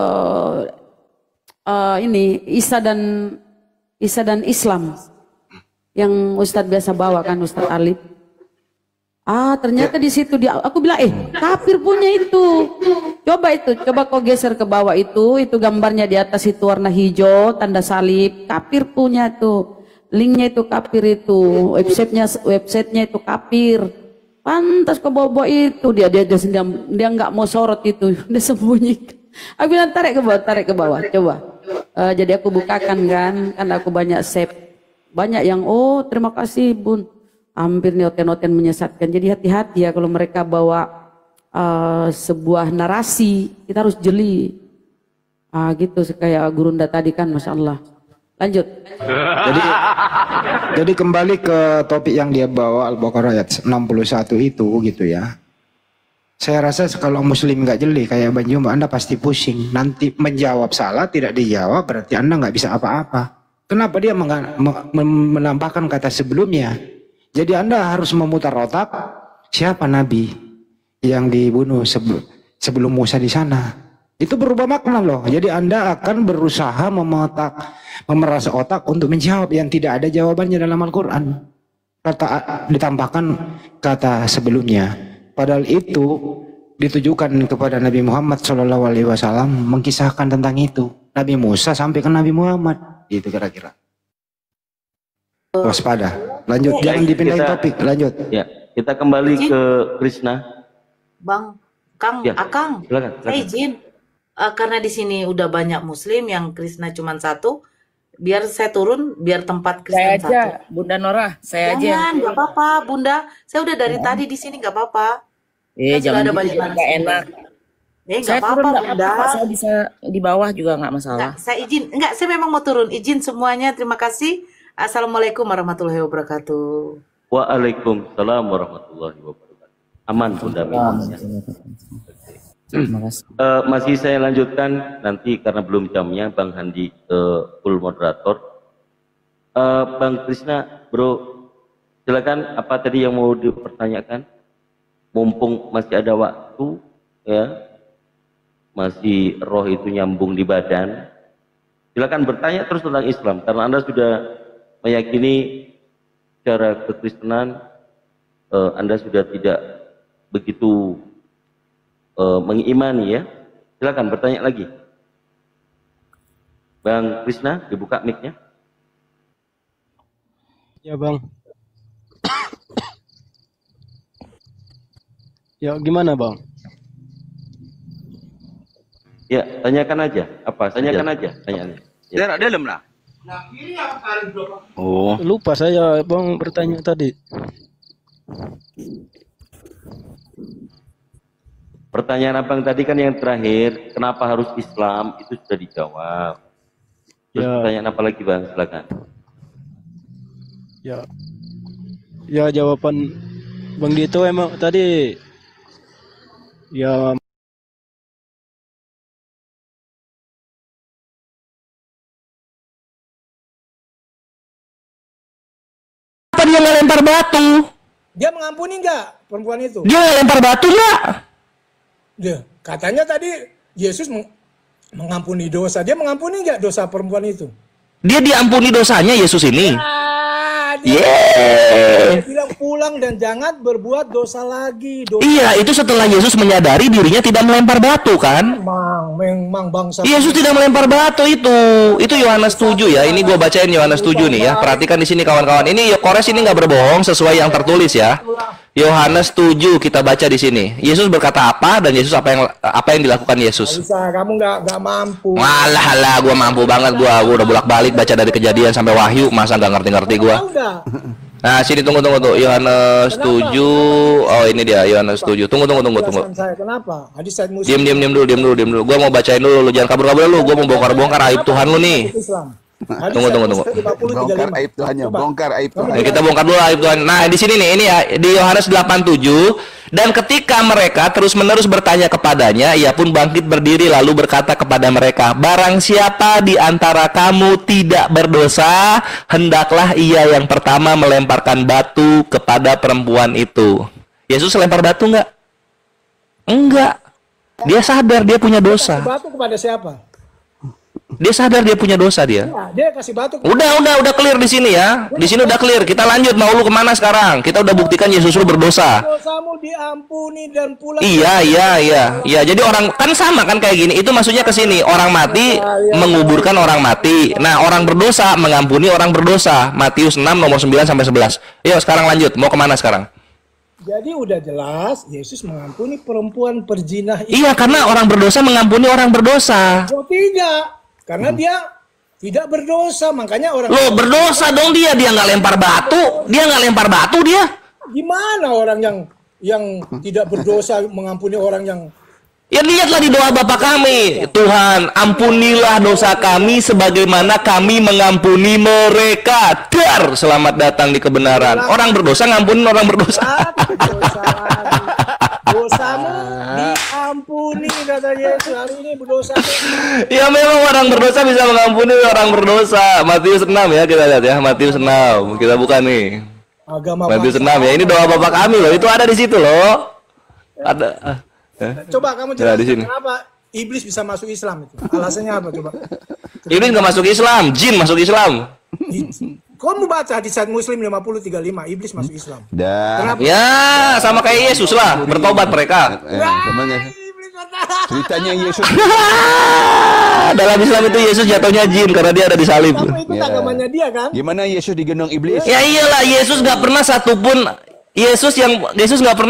Speaker 8: ini Isa dan Islam yang Ustadz biasa bawa kan, Ustadz Alif. Ternyata di situ dia, aku bilang kafir punya itu. Coba kau geser ke bawah itu gambarnya di atas itu warna hijau tanda salib, kafir punya tuh. Linknya itu kafir itu, websitenya itu kafir. Pantas ke bawah itu dia nggak mau sorot itu, dia sembunyikan. Aku bilang tarik ke bawah, coba. Jadi aku bukakan kan aku banyak save, banyak yang terima kasih Bun. Hampir nih oten-oten menyesatkan. Jadi hati-hati ya kalau mereka bawa sebuah narasi, kita harus jeli. Gitu kayak Gurunda tadi kan, Masya Allah. Lanjut.
Speaker 9: Jadi kembali ke topik yang dia bawa Al-Baqarah ayat 61 itu gitu ya. Saya rasa kalau muslim nggak jeli kayak Bang Juma, Anda pasti pusing. Nanti menjawab salah, tidak dijawab, berarti Anda nggak bisa apa-apa. Kenapa dia menambahkan kata sebelumnya? Jadi Anda harus memutar otak, siapa Nabi yang dibunuh sebelum Musa di sana? Itu berubah makna loh. Jadi Anda akan berusaha memeras otak untuk menjawab yang tidak ada jawabannya dalam Al-Quran. Ditambahkan kata sebelumnya. Padahal itu ditujukan kepada Nabi Muhammad SAW, mengkisahkan tentang itu. Nabi Musa sampai ke Nabi Muhammad. Itu kira-kira. Waspada. Lanjut, jangan dipindahin topik. Lanjut.
Speaker 2: Ya, kita kembali ke Krishna.
Speaker 5: Bang, Kang,
Speaker 2: Ya,
Speaker 5: Akang,
Speaker 2: silakan.
Speaker 5: saya izin. karena di sini udah banyak Muslim, yang Krishna cuma satu, biar saya turun, biar tempat
Speaker 10: Saya
Speaker 5: Kristen
Speaker 10: aja,
Speaker 5: satu.
Speaker 10: Bunda Nora, saya aja.
Speaker 5: Jangan, nggak apa-apa, Bunda. Saya udah dari tadi di sini, nggak apa-apa. Kan sudah
Speaker 10: Jangan
Speaker 5: ada
Speaker 10: gitu,
Speaker 5: banyak
Speaker 10: nggak
Speaker 5: narasumber.
Speaker 10: enak.
Speaker 5: Nggak
Speaker 10: Saya turun
Speaker 5: apa-apa,
Speaker 10: nggak
Speaker 5: Bunda.
Speaker 10: apa-apa, saya bisa di bawah juga nggak masalah.
Speaker 5: Nggak, saya izin. Enggak, saya memang mau turun. Izin semuanya. Terima kasih. Assalamualaikum warahmatullahi wabarakatuh.
Speaker 2: Waalaikumsalam warahmatullahi wabarakatuh. Aman Bunda Mimi.
Speaker 10: Terima kasih.
Speaker 2: Masih saya lanjutkan nanti karena belum jamnya Bang Handi full moderator. Bang Krishna, bro, silakan apa tadi yang mau dipertanyakan? Mumpung masih ada waktu, ya, masih roh itu nyambung di badan. Silakan bertanya terus tentang Islam karena Anda sudah meyakini secara kekristenan, Anda sudah tidak begitu mengimani, ya. Silakan bertanya lagi. Bang Krishna, dibuka mic-nya.
Speaker 6: Ya Bang. Ya gimana Bang?
Speaker 2: Ya, tanyakan aja. Apa? Tanyakan aja. Tanyakan. Ya.
Speaker 11: Dalam lah.
Speaker 6: Oh. Lupa saya Bang bertanya tadi.
Speaker 2: Pertanyaan abang tadi kan yang terakhir, kenapa harus Islam? Itu sudah dijawab. Terus
Speaker 6: Ya.
Speaker 2: pertanyaan apa lagi Bang? Silakan.
Speaker 6: Ya. Ya jawaban Bang Dito emang tadi ya
Speaker 12: Apa dia nggak lempar batu?
Speaker 13: Dia mengampuni nggak perempuan itu?
Speaker 12: Dia nggak lempar batu nggak?
Speaker 13: Dia katanya tadi Yesus mengampuni dosa. Dia mengampuni nggak dosa perempuan itu?
Speaker 12: Dia diampuni dosanya Yesus ini.
Speaker 13: Dia bilang pulang dan jangan berbuat dosa lagi.
Speaker 12: Iya, itu setelah Yesus menyadari dirinya tidak melempar batu kan?
Speaker 13: Memang bangsa.
Speaker 12: Yesus tidak melempar batu itu. Itu Yohanes 7 ya. Ini gue bacain Yohanes 7 nih ya. Perhatikan di sini kawan-kawan. Ini Kores ini nggak berbohong sesuai yang tertulis ya. Yohanes 7 kita baca di sini. Yesus berkata apa dan Yesus apa yang dilakukan Yesus?
Speaker 13: Bisa, kamu nggak mampu.
Speaker 12: Walah, gue mampu banget. Gue udah bolak-balik baca dari Kejadian sampai Wahyu, masa nggak ngerti-ngerti gue. Nah, sini tunggu tuh. Yohanes 7. Oh, ini dia Yohanes 7. Tunggu.
Speaker 13: Saya kenapa? Hadis Said Muslim.
Speaker 12: Diam dulu. Gua mau bacain dulu, lu jangan kabur-kabur lu. Gua mau bongkar-bongkar aib Tuhan lu nih. Tunggu.
Speaker 11: Bongkar aib Tuhannya, bongkar aib Tuhan.
Speaker 12: Kita bongkar dulu aib Tuhan. Nah, di sini nih, ini ya di Yohanes 8:7. Dan ketika mereka terus-menerus bertanya kepadanya, ia pun bangkit berdiri lalu berkata kepada mereka, "Barang siapa di antara kamu tidak berdosa, hendaklah ia yang pertama melemparkan batu kepada perempuan itu." Yesus lempar batu enggak? Enggak. Dia sadar dia punya dosa.
Speaker 13: Batu kepada siapa?
Speaker 12: Dia sadar dia punya dosa dia.
Speaker 13: Ya, dia kasih batu.
Speaker 12: Udah clear di sini ya. Di sini udah clear. Kita lanjut. Mau lu kemana sekarang? Kita udah buktikan Yesus lu berdosa.
Speaker 13: Dosamu diampuni dan pulang.
Speaker 12: Iya. Jadi orang kan sama kan kayak gini. Itu maksudnya ke sini. Orang mati menguburkan orang mati. Nah, orang berdosa mengampuni orang berdosa. Matius 6 nomor 9 sampai 11. Yuk sekarang lanjut. Mau kemana sekarang?
Speaker 13: Jadi udah jelas Yesus mengampuni perempuan perzinah itu.
Speaker 12: Iya, karena orang berdosa mengampuni orang berdosa.
Speaker 13: Oh tidak. Karena dia tidak berdosa, makanya orang.
Speaker 12: Loh, berdosa dong dia nggak lempar batu. Dia.
Speaker 13: Gimana orang yang tidak berdosa mengampuni orang yang.
Speaker 12: Ya lihatlah di doa Bapa kami, Tuhan ampunilah dosa kami sebagaimana kami mengampuni mereka. Dar, selamat datang di kebenaran. Orang berdosa ngampunin orang berdosa.
Speaker 13: Dosamu diampuni kata Yesus. Hari ini berdosa.
Speaker 12: Ya memang orang berdosa bisa mengampuni orang berdosa. Matius 6 ya, kita lihat ya, Matius 6. Kita buka nih. Matius 6 ya. Ini doa Bapa kami loh. Itu ada di situ loh. Ada.
Speaker 13: Coba kamu jelaskan kenapa iblis bisa masuk Islam itu? Alasannya apa coba?
Speaker 12: Iblis nggak masuk Islam, jin masuk Islam.
Speaker 13: Kamu baca hadis Said Muslim 50:35, iblis masuk Islam.
Speaker 12: Kenapa? Ya, sama kayak Yesus lah, bertobat mereka.
Speaker 11: Ceritanya Yesus.
Speaker 12: Dalam Islam itu Yesus jatuhnya jin karena dia ada di salib.
Speaker 13: Kamu ikut agamanya dia kan?
Speaker 11: Gimana Yesus digendong iblis?
Speaker 12: Ya iyalah, Yesus nggak pernah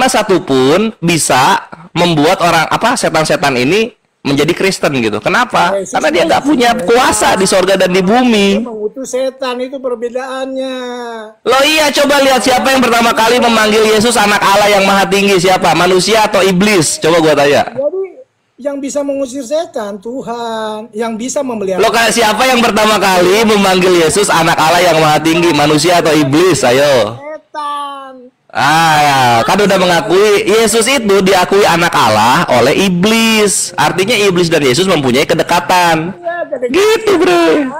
Speaker 12: satupun bisa membuat orang setan-setan ini menjadi Kristen gitu. Kenapa? Karena dia nggak punya kuasa di sorga dan di bumi.
Speaker 13: Mengutus setan, itu perbedaannya.
Speaker 12: Loh iya, coba lihat siapa yang pertama kali memanggil Yesus anak Allah yang maha tinggi, siapa? Manusia atau iblis? Coba gua tanya.
Speaker 13: Jadi yang bisa mengusir setan Tuhan, yang bisa memelihara.
Speaker 12: Loh siapa yang pertama kali memanggil Yesus anak Allah yang maha tinggi, manusia atau iblis? Ayo.
Speaker 13: Setan.
Speaker 12: Ya, kan udah mengakui Yesus itu diakui anak Allah oleh iblis. Artinya iblis dan Yesus mempunyai kedekatan. Gitu, bro.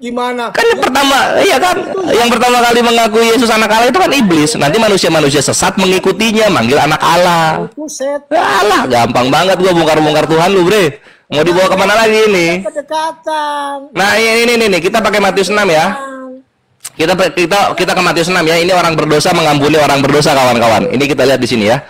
Speaker 13: Gimana?
Speaker 12: Kan yang pertama, iya kan? Yang pertama kali mengakui Yesus anak Allah itu kan iblis. Nanti manusia-manusia sesat mengikutinya, manggil anak Allah.
Speaker 13: Itu setan.
Speaker 12: Alah, gampang banget gua bongkar-bongkar Tuhan lu, bre. Mau dibawa kemana lagi ini?
Speaker 13: Kedekatan.
Speaker 12: Nah, ini kita pakai Matius 6 ya. Kita ke Matius 6 ya. Ini orang berdosa mengampuni orang berdosa, kawan-kawan. Ini kita lihat di sini ya.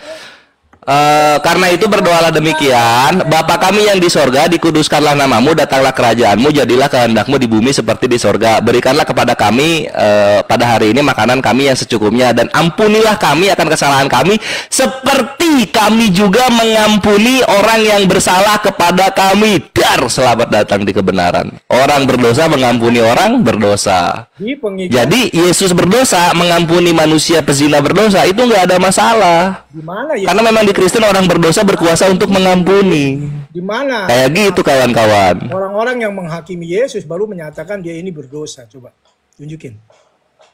Speaker 12: Karena itu berdoalah demikian, Bapa kami yang di sorga, dikuduskanlah namamu, datanglah kerajaanmu, jadilah kehendakmu di bumi seperti di sorga. Berikanlah kepada kami pada hari ini makanan kami yang secukupnya, dan ampunilah kami akan kesalahan kami seperti kami juga mengampuni orang yang bersalah kepada kami. Dar, selamat datang di kebenaran. Orang berdosa mengampuni orang berdosa. Jadi Yesus berdosa mengampuni manusia pezina berdosa, itu nggak ada masalah.
Speaker 13: Gimana ya?
Speaker 12: Karena memang di Kristen orang berdosa berkuasa untuk mengampuni.
Speaker 13: Di mana?
Speaker 12: Kayak gitu, kawan-kawan.
Speaker 13: Orang-orang yang menghakimi Yesus baru menyatakan dia ini berdosa. Coba tunjukin.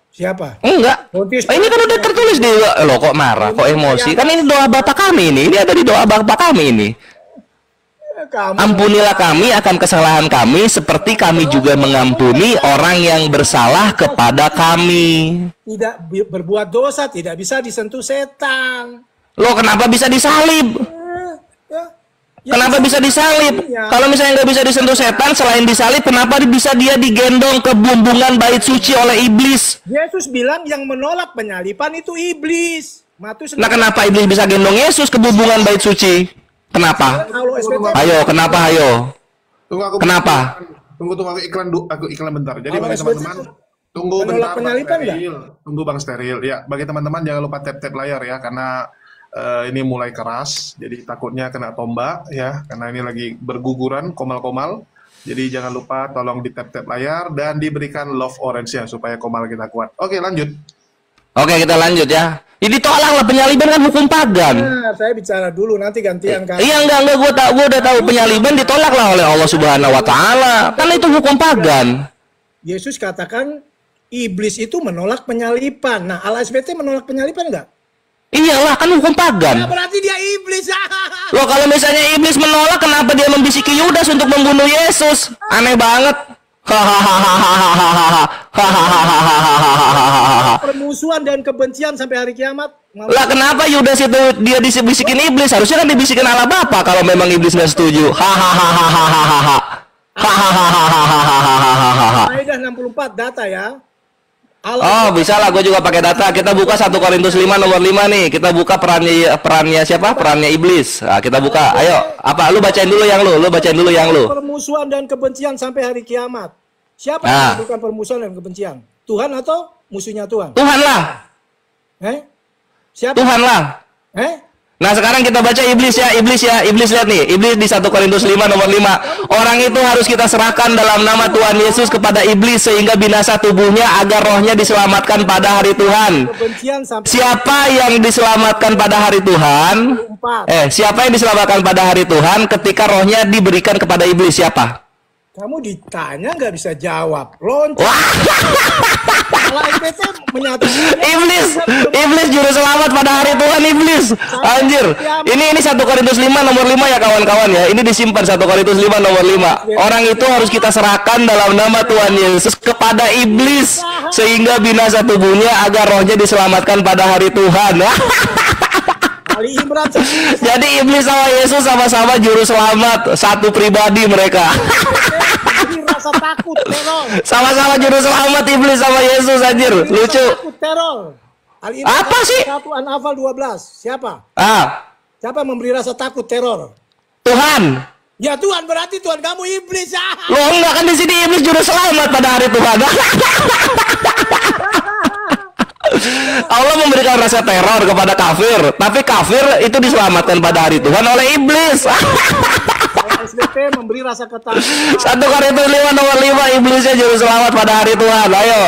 Speaker 13: Siapa?
Speaker 12: Enggak. Ini kan udah tertulis di loh, kok marah, kok emosi? Kan ini doa Bapa kami ini. Ini ada di doa Bapa kami ini. Ampunilah kami akan kesalahan kami seperti kami juga mengampuni orang yang bersalah kepada kami.
Speaker 13: Tidak berbuat dosa, tidak bisa disentuh setan.
Speaker 12: Loh, kenapa bisa disalib? Kenapa bisa disalib? Kalau misalnya nggak bisa disentuh setan, selain disalib, kenapa bisa dia digendong ke bumbungan bait suci oleh iblis?
Speaker 13: Yesus bilang yang menolak penyaliban itu iblis.
Speaker 12: Nah, kenapa iblis bisa gendong Yesus ke bumbungan bait suci? Kenapa? Ayo, kenapa? Ayo. Kenapa?
Speaker 14: Tunggu aku iklan bentar. Jadi bagi teman-teman, tunggu bentar. Tunggu Bang Steril. Ya, bagi teman-teman jangan lupa tap-tap layar ya, karena ini mulai keras, jadi takutnya kena tombak ya, karena ini lagi berguguran komal-komal. Jadi jangan lupa tolong di tap-tap layar dan diberikan love orange ya supaya komal kita kuat. Oke, lanjut.
Speaker 12: Oke, kita lanjut ya. Ini tolaklah, penyaliban kan hukum pagan.
Speaker 13: Nah, saya bicara dulu, nanti gantian kan.
Speaker 12: Iya, enggak, gua udah tahu penyaliban ditolaklah oleh Allah Subhanahu wa taala. Kan itu hukum pagan.
Speaker 13: Yesus katakan iblis itu menolak penyaliban. Nah, LSBT menolak penyaliban enggak?
Speaker 12: Iyalah, kan hukum pagan.
Speaker 13: Nah, berarti dia iblis.
Speaker 12: Loh, kalau misalnya iblis menolak, kenapa dia membisiki Yudas untuk membunuh Yesus? Aneh banget.
Speaker 13: Permusuhan dan kebencian sampai hari kiamat.
Speaker 12: Lah, kenapa Yudas itu dia dibisikin iblis? Harusnya kan dibisikin Allah Bapa kalau memang iblis nggak setuju.
Speaker 13: Maidah 64 data ya.
Speaker 12: Oh, bisa lah, gue juga pakai data. Kita buka 1 Korintus 5 nomor 5 nih. Kita buka perannya siapa? Perannya iblis. Nah, kita buka. Ayo, apa? Lu bacain dulu yang lu bacain dulu yang lu.
Speaker 13: Permusuhan dan kebencian sampai hari kiamat. Siapa yang melakukan permusuhan dan kebencian? Tuhan atau musuhnya Tuhan?
Speaker 12: Tuhan lah.
Speaker 13: Siapa?
Speaker 12: Tuhan lah. Nah, sekarang kita baca iblis ya. Iblis lihat nih. Iblis di 1 Korintus 5 nomor 5. Orang itu harus kita serahkan dalam nama Tuhan Yesus kepada iblis sehingga binasa tubuhnya agar rohnya diselamatkan pada hari Tuhan. Siapa yang diselamatkan pada hari Tuhan? Siapa yang diselamatkan pada hari Tuhan ketika rohnya diberikan kepada iblis? Siapa?
Speaker 13: Kamu ditanya nggak bisa jawab. Loncat.
Speaker 12: Iblis juru selamat pada hari Tuhan, iblis. Anjir. Ini 1 Korintus 5 nomor 5 ya, kawan-kawan ya. Ini disimpan 1 Korintus 5 nomor 5. Orang itu harus kita serahkan dalam nama Tuhan Yesus kepada iblis sehingga binasa tubuhnya agar rohnya diselamatkan pada hari Tuhan. Jadi iblis sama Yesus sama-sama juru selamat, satu pribadi mereka.
Speaker 13: Rasa takut teror.
Speaker 12: Sama-sama juru selamat, iblis sama Yesus, anjir. Lucu.
Speaker 13: Teror.
Speaker 12: Apa sih?
Speaker 13: 1 An-Nafal 12. Siapa? Siapa memberi rasa takut teror?
Speaker 12: Tuhan.
Speaker 13: Ya Tuhan, berarti Tuhan kamu iblis.
Speaker 12: Loh, enggak, kan di sini iblis juru selamat pada hari Tuhan. Allah memberikan rasa teror kepada kafir, tapi kafir itu diselamatkan pada hari Tuhan oleh iblis.
Speaker 13: SDP memberi rasa ketakutan.
Speaker 12: 1 Korintus 5 nomor 5, iblisnya juru selamat pada hari Tuhan. Ayo,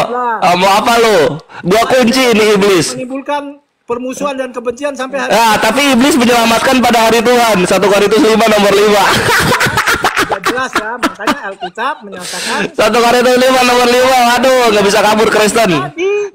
Speaker 12: mau apa lu? Gua kunci ini iblis.
Speaker 13: Menimbulkan permusuhan dan kebencian sampai hari.
Speaker 12: Tapi iblis menyelamatkan pada hari Tuhan. 1 Korintus 5 nomor 5.
Speaker 13: Sudah jelas ya, makanya Alkitab menyatakan
Speaker 12: 1 Korintus 5 nomor 5. Aduh, nggak bisa kabur Kristen.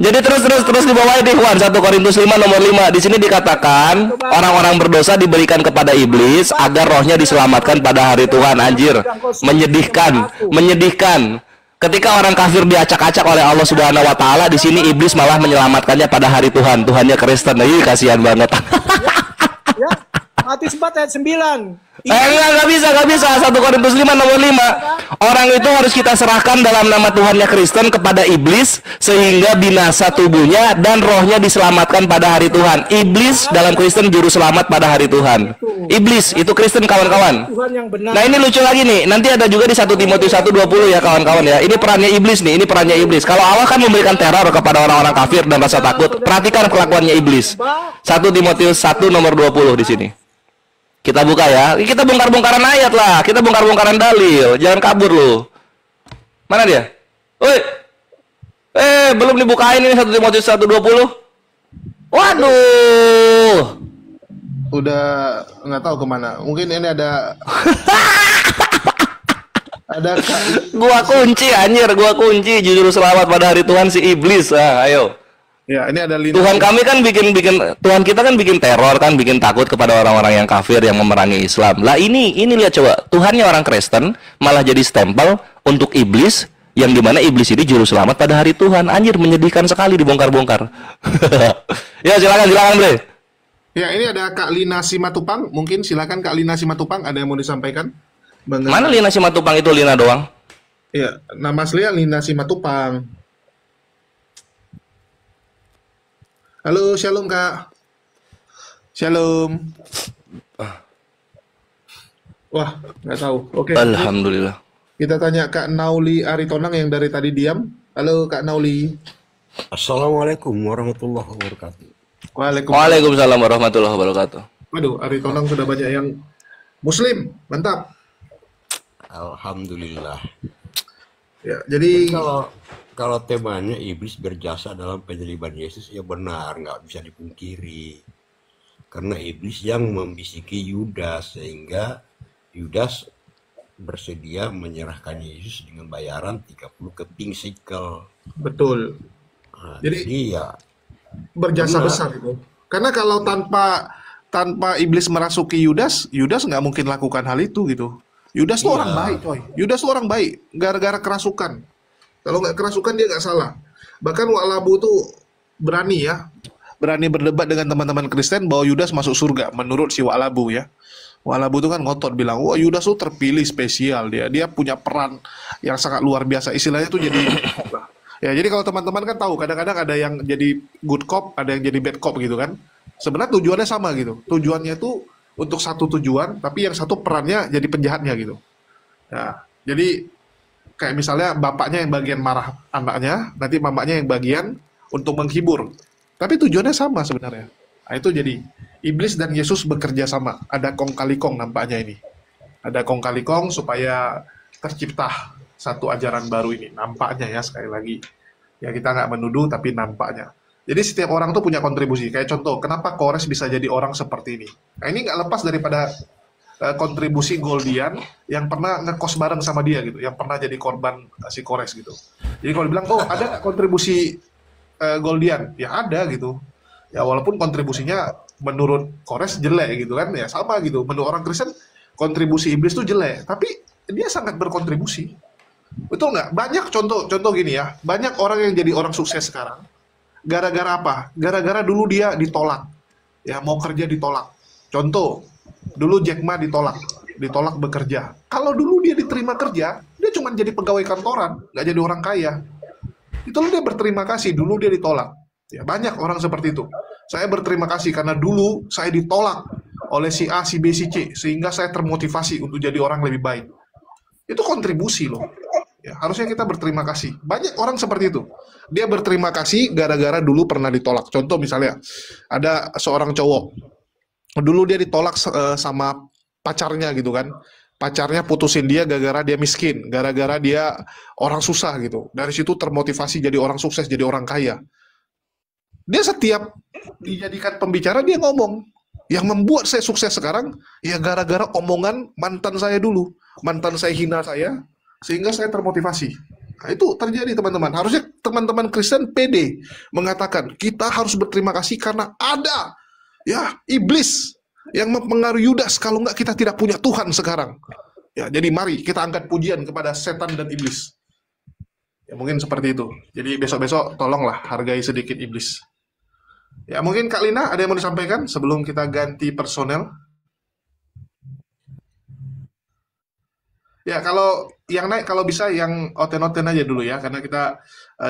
Speaker 12: Jadi terus di bawah ini Juan 1 Korintus 5 nomor 5. Di sini dikatakan orang-orang berdosa diberikan kepada iblis agar rohnya diselamatkan pada hari Tuhan. Anjir, menyedihkan. Ketika orang kafir diacak-acak oleh Allah Subhanahu wa taala, di sini iblis malah menyelamatkannya pada hari Tuhan. Tuhannya Kristen. Ih, kasihan banget.
Speaker 13: Ya, Matius 4 ayat 9.
Speaker 12: Enggak bisa. 1 Korintus 5 nomor 5. Orang itu harus kita serahkan dalam nama Tuhannya Kristen kepada iblis sehingga binasa tubuhnya dan rohnya diselamatkan pada hari Tuhan. Iblis dalam Kristen juru selamat pada hari Tuhan. Iblis itu Kristen, kawan-kawan. Nah, ini lucu lagi nih. Nanti ada juga di 1 Timotius 1:20 ya, kawan-kawan ya. Ini perannya iblis nih, ini perannya iblis. Kalau Allah kan memberikan teror kepada orang-orang kafir dan rasa takut, perhatikan kelakuannya iblis. 1 Timotius 1 nomor 20 di sini. Kita buka ya. Kita bongkar-bongkaran ayat lah. Kita bongkar-bongkaran dalil. Jangan kabur lu. Mana dia? Woi. Belum dibukain ini 1 Timotius 1:20. Waduh.
Speaker 14: Udah nggak tahu kemana. Mungkin ini ada
Speaker 12: Gua kunci anjir, gua kunci. Jujur selamat pada hari Tuhan si iblis. Ayo.
Speaker 14: Ya, ini ada
Speaker 12: Tuhan kami kan bikin Tuhan kita kan bikin teror kan, bikin takut kepada orang-orang yang kafir yang memerangi Islam. Lah ini lihat coba, Tuhannya orang Kristen malah jadi stempel untuk iblis, yang dimana iblis ini juru selamat pada hari Tuhan. Anjir, menyedihkan sekali dibongkar-bongkar. Ya, silakan Bre.
Speaker 14: Ya, ini ada Kak Lina Simatupang. Mungkin silakan Kak Lina Simatupang, ada yang mau disampaikan?
Speaker 12: Mana Lina Simatupang itu? Lina doang?
Speaker 14: Iya, nama aslinya Lina Simatupang. Halo, shalom Kak. Shalom. Wah, nggak tahu. Oke.
Speaker 12: Alhamdulillah.
Speaker 14: Kita tanya Kak Nauli Aritonang yang dari tadi diam. Halo Kak Nauli.
Speaker 15: Assalamualaikum warahmatullahi wabarakatuh.
Speaker 12: Waalaikumsalam warahmatullahi wabarakatuh.
Speaker 14: Waduh, Aritonang sudah banyak yang Muslim. Mantap.
Speaker 15: Alhamdulillah.
Speaker 14: Ya, jadi
Speaker 15: kalau temanya iblis berjasa dalam penyaliban Yesus, ya benar, nggak bisa dipungkiri. Karena iblis yang membisiki Yudas, sehingga Yudas bersedia menyerahkan Yesus dengan bayaran 30 keping shekel.
Speaker 14: Betul.
Speaker 15: Nah,
Speaker 14: jadi
Speaker 15: ya
Speaker 14: berjasa
Speaker 15: benar.
Speaker 14: besar itu. Karena kalau tanpa iblis merasuki Yudas nggak mungkin lakukan hal itu gitu. Yudas tuh orang baik, coy. Yudas tuh orang baik, gara-gara kerasukan. Kalau nggak kerasukan dia nggak salah. Bahkan Wa'labu tuh berani berdebat dengan teman-teman Kristen bahwa Yudas masuk surga menurut si Wa'labu ya. Wa'labu tuh kan ngotot bilang, wah Yudas tuh terpilih spesial, dia punya peran yang sangat luar biasa. Istilahnya tuh jadi ya, jadi kalau teman-teman kan tahu kadang-kadang ada yang jadi good cop, ada yang jadi bad cop gitu kan. Sebenarnya tujuannya sama gitu. Tujuannya tuh untuk satu tujuan, tapi yang satu perannya jadi penjahatnya gitu. Nah, jadi kayak misalnya bapaknya yang bagian marah anaknya, nanti mamanya yang bagian untuk menghibur. Tapi tujuannya sama sebenarnya. Nah, itu jadi iblis dan Yesus bekerja sama. Ada kong kali kong nampaknya ini. Ada kong kali kong supaya tercipta satu ajaran baru ini. Nampaknya ya, sekali lagi. Ya kita nggak menuduh, tapi nampaknya. Jadi setiap orang tuh punya kontribusi. Kayak contoh, kenapa Kores bisa jadi orang seperti ini? Nah, ini nggak lepas daripada kontribusi Goldian yang pernah ngekos bareng sama dia gitu, yang pernah jadi korban si Kores gitu. Jadi kalau dibilang, oh ada nggak kontribusi Goldian? Ya ada gitu. Ya walaupun kontribusinya menurut Kores jelek gitu kan, ya sama gitu. Menurut orang Kristen kontribusi iblis tuh jelek, tapi dia sangat berkontribusi. Betul nggak? Banyak contoh gini ya, banyak orang yang jadi orang sukses sekarang. Gara-gara apa? Gara-gara dulu dia ditolak. Ya mau kerja ditolak. Contoh, dulu Jack Ma ditolak bekerja. Kalau dulu dia diterima kerja, dia cuma jadi pegawai kantoran, nggak jadi orang kaya. Itu dia berterima kasih, dulu dia ditolak. Ya banyak orang seperti itu. Saya berterima kasih karena dulu saya ditolak oleh si A, si B, si C, sehingga saya termotivasi untuk jadi orang lebih baik. Itu kontribusi loh. Ya, harusnya kita berterima kasih. Banyak orang seperti itu. Dia berterima kasih gara-gara dulu pernah ditolak. Contoh misalnya, ada seorang cowok. Dulu dia ditolak sama pacarnya gitu kan. Pacarnya putusin dia gara-gara dia miskin, gara-gara dia orang susah gitu. Dari situ termotivasi jadi orang sukses, jadi orang kaya. Dia setiap dijadikan pembicara dia ngomong, yang membuat saya sukses sekarang ya gara-gara omongan mantan saya dulu. Mantan saya hina saya, sehingga saya termotivasi. Nah, itu terjadi teman-teman. Harusnya teman-teman Kristen pede mengatakan kita harus berterima kasih karena ada ya iblis yang mempengaruhi Yudas. Kalau enggak kita tidak punya Tuhan sekarang. Ya, jadi mari kita angkat pujian kepada setan dan iblis. Ya mungkin seperti itu. Jadi besok-besok tolonglah hargai sedikit iblis. Ya mungkin Kak Lina ada yang mau disampaikan sebelum kita ganti personel. Ya kalau yang naik kalau bisa yang oten-oten aja dulu ya karena kita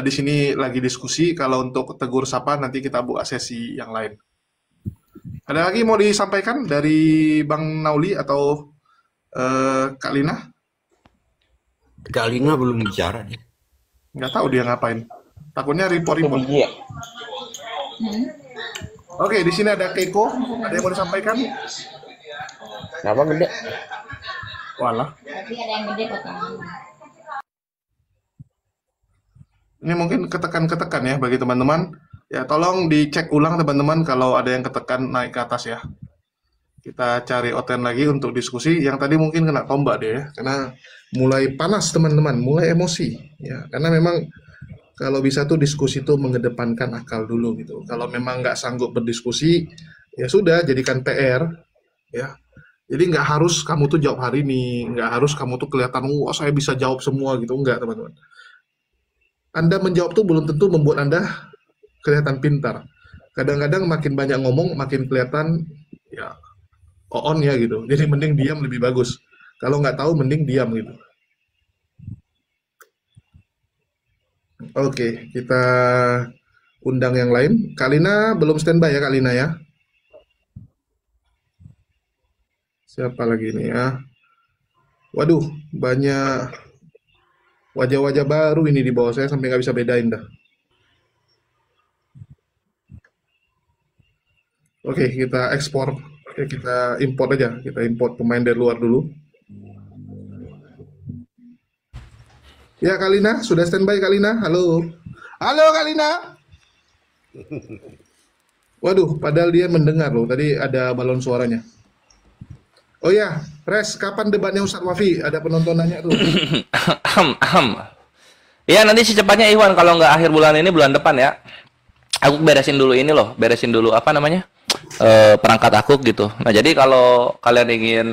Speaker 14: di sini lagi diskusi. Kalau untuk tegur sapa nanti kita buka sesi yang lain. Ada lagi mau disampaikan dari Bang Nauli atau Kak Lina?
Speaker 15: Kak Lina belum bicara nih.
Speaker 14: Nggak tahu dia ngapain. Takutnya report-report. Oke, di sini ada Keiko. Ada yang mau disampaikan?
Speaker 16: Kenapa gede?
Speaker 14: Walah.
Speaker 16: Berarti ada yang gede kok.
Speaker 14: Ini mungkin ketekan-ketekan ya bagi teman-teman. Ya, tolong dicek ulang teman-teman kalau ada yang ketekan naik ke atas ya. Kita cari oten lagi untuk diskusi. Yang tadi mungkin kena tombak deh ya, karena mulai panas teman-teman, mulai emosi. Ya, karena memang kalau bisa tuh diskusi tuh mengedepankan akal dulu gitu. Kalau memang nggak sanggup berdiskusi, ya sudah jadikan PR. Ya, jadi nggak harus kamu tuh jawab hari ini, nggak harus kamu tuh kelihatan, wah saya bisa jawab semua gitu, enggak teman-teman. Anda menjawab tuh belum tentu membuat Anda kelihatan pintar. Kadang-kadang makin banyak ngomong, makin kelihatan ya on ya gitu. Jadi mending diam lebih bagus. Kalau nggak tahu, mending diam gitu. Oke, kita undang yang lain. Kak Lina belum standby ya Kak Lina ya. Siapa lagi nih ya? Waduh, banyak wajah-wajah baru ini di bawah saya sampai nggak bisa bedain dah. Oke, kita ekspor. Oke, kita import aja. Kita import pemain dari luar dulu. Ya, Kak Lina, sudah standby Kak Lina? Halo. Halo Kak Lina. Waduh, padahal dia mendengar loh. Tadi ada balon suaranya. Oh ya, Res, kapan debatnya Ustadz Wafi? Ada penonton nanya tuh.
Speaker 12: Ya, nanti secepatnya Iwan, kalau nggak akhir bulan ini, bulan depan ya. Aku beresin dulu ini loh, beresin dulu apa namanya? Perangkat aku gitu. Nah, jadi kalau kalian ingin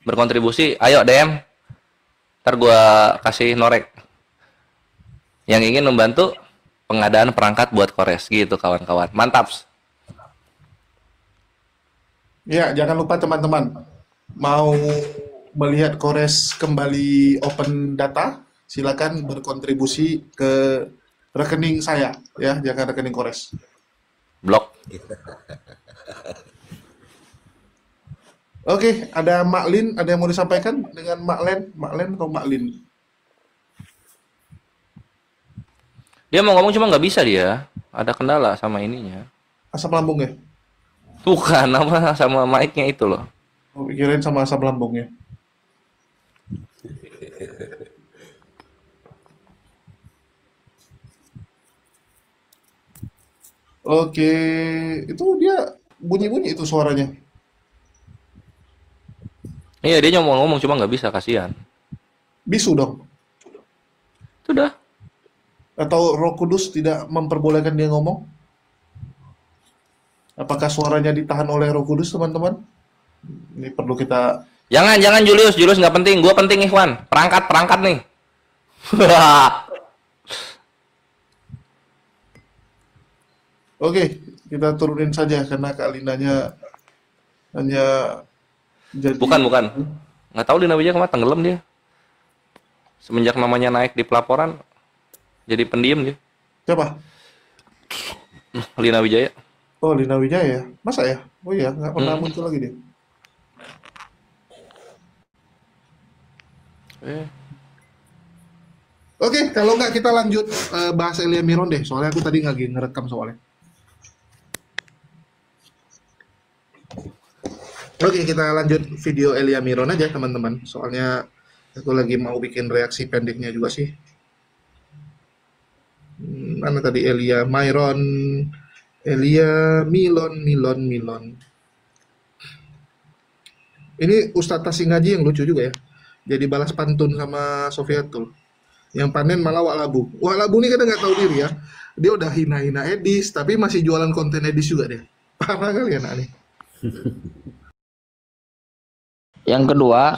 Speaker 12: berkontribusi, ayo DM. Ntar gua kasih norek. Yang ingin membantu pengadaan perangkat buat Kores gitu kawan-kawan. Mantap.
Speaker 14: Ya, jangan lupa teman-teman. Mau melihat Kores kembali open data, silakan berkontribusi ke rekening saya ya, jangan rekening Kores.
Speaker 12: Blok.
Speaker 14: Oke, ada Maklin, ada yang mau disampaikan dengan Maklen atau Maklin?
Speaker 12: Dia mau ngomong cuma nggak bisa dia. Ada kendala sama ininya.
Speaker 14: Asam lambungnya?
Speaker 12: Bukan, apa sama mic-nya itu loh.
Speaker 14: Oh, pikirin sama asam lambungnya. Oke, itu dia bunyi-bunyi itu suaranya.
Speaker 12: Iya, dia mau ngomong cuma nggak bisa, kasihan.
Speaker 14: Bisu dong.
Speaker 12: Sudah.
Speaker 14: Atau Roh Kudus tidak memperbolehkan dia ngomong? Apakah suaranya ditahan oleh Roh Kudus, teman-teman? Ini perlu kita...
Speaker 12: Jangan Julius nggak penting. Gua penting, Ikhwan. Perangkat nih.
Speaker 14: Oke, kita turunin saja karena Kak Linanya hanya jadi...
Speaker 12: Bukan. Nggak tahu Lina Wijaya kemana, tenggelam dia. Semenjak namanya naik di pelaporan, jadi pendiam dia.
Speaker 14: Siapa?
Speaker 12: Lina Wijaya.
Speaker 14: Oh, Lina Wijaya. Masa ya? Oh iya, nggak pernah muncul lagi dia. Oke, kalau nggak kita lanjut bahas Elia Miron deh. Soalnya aku tadi lagi ngerekam soalnya. Oke, kita lanjut video Elia Miron aja teman-teman. Soalnya aku lagi mau bikin reaksi pendeknya juga sih. Mana tadi Elia Miron? Elia Milon. Ini Ustadz Tasingaji yang lucu juga ya. Jadi balas pantun sama Sofiatul. Yang panen malah Wak Labu. Wak Labu ini kadang nggak tahu diri ya. Dia udah hina-hina Edis, tapi masih jualan konten Edis juga dia. Parah kali anak nih.
Speaker 17: Yang kedua,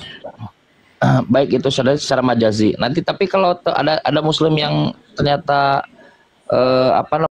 Speaker 17: baik itu secara majazi. Nanti tapi kalau ada Muslim yang ternyata apa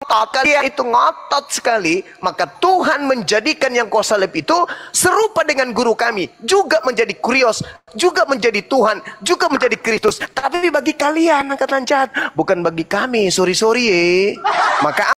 Speaker 1: kalian itu ngotot sekali, maka Tuhan menjadikan yang kau salib itu serupa dengan guru kami, juga menjadi kurios, juga menjadi Tuhan, juga menjadi Kristus. Tapi bagi kalian angkatan jahat, bukan bagi kami. Sorry. Maka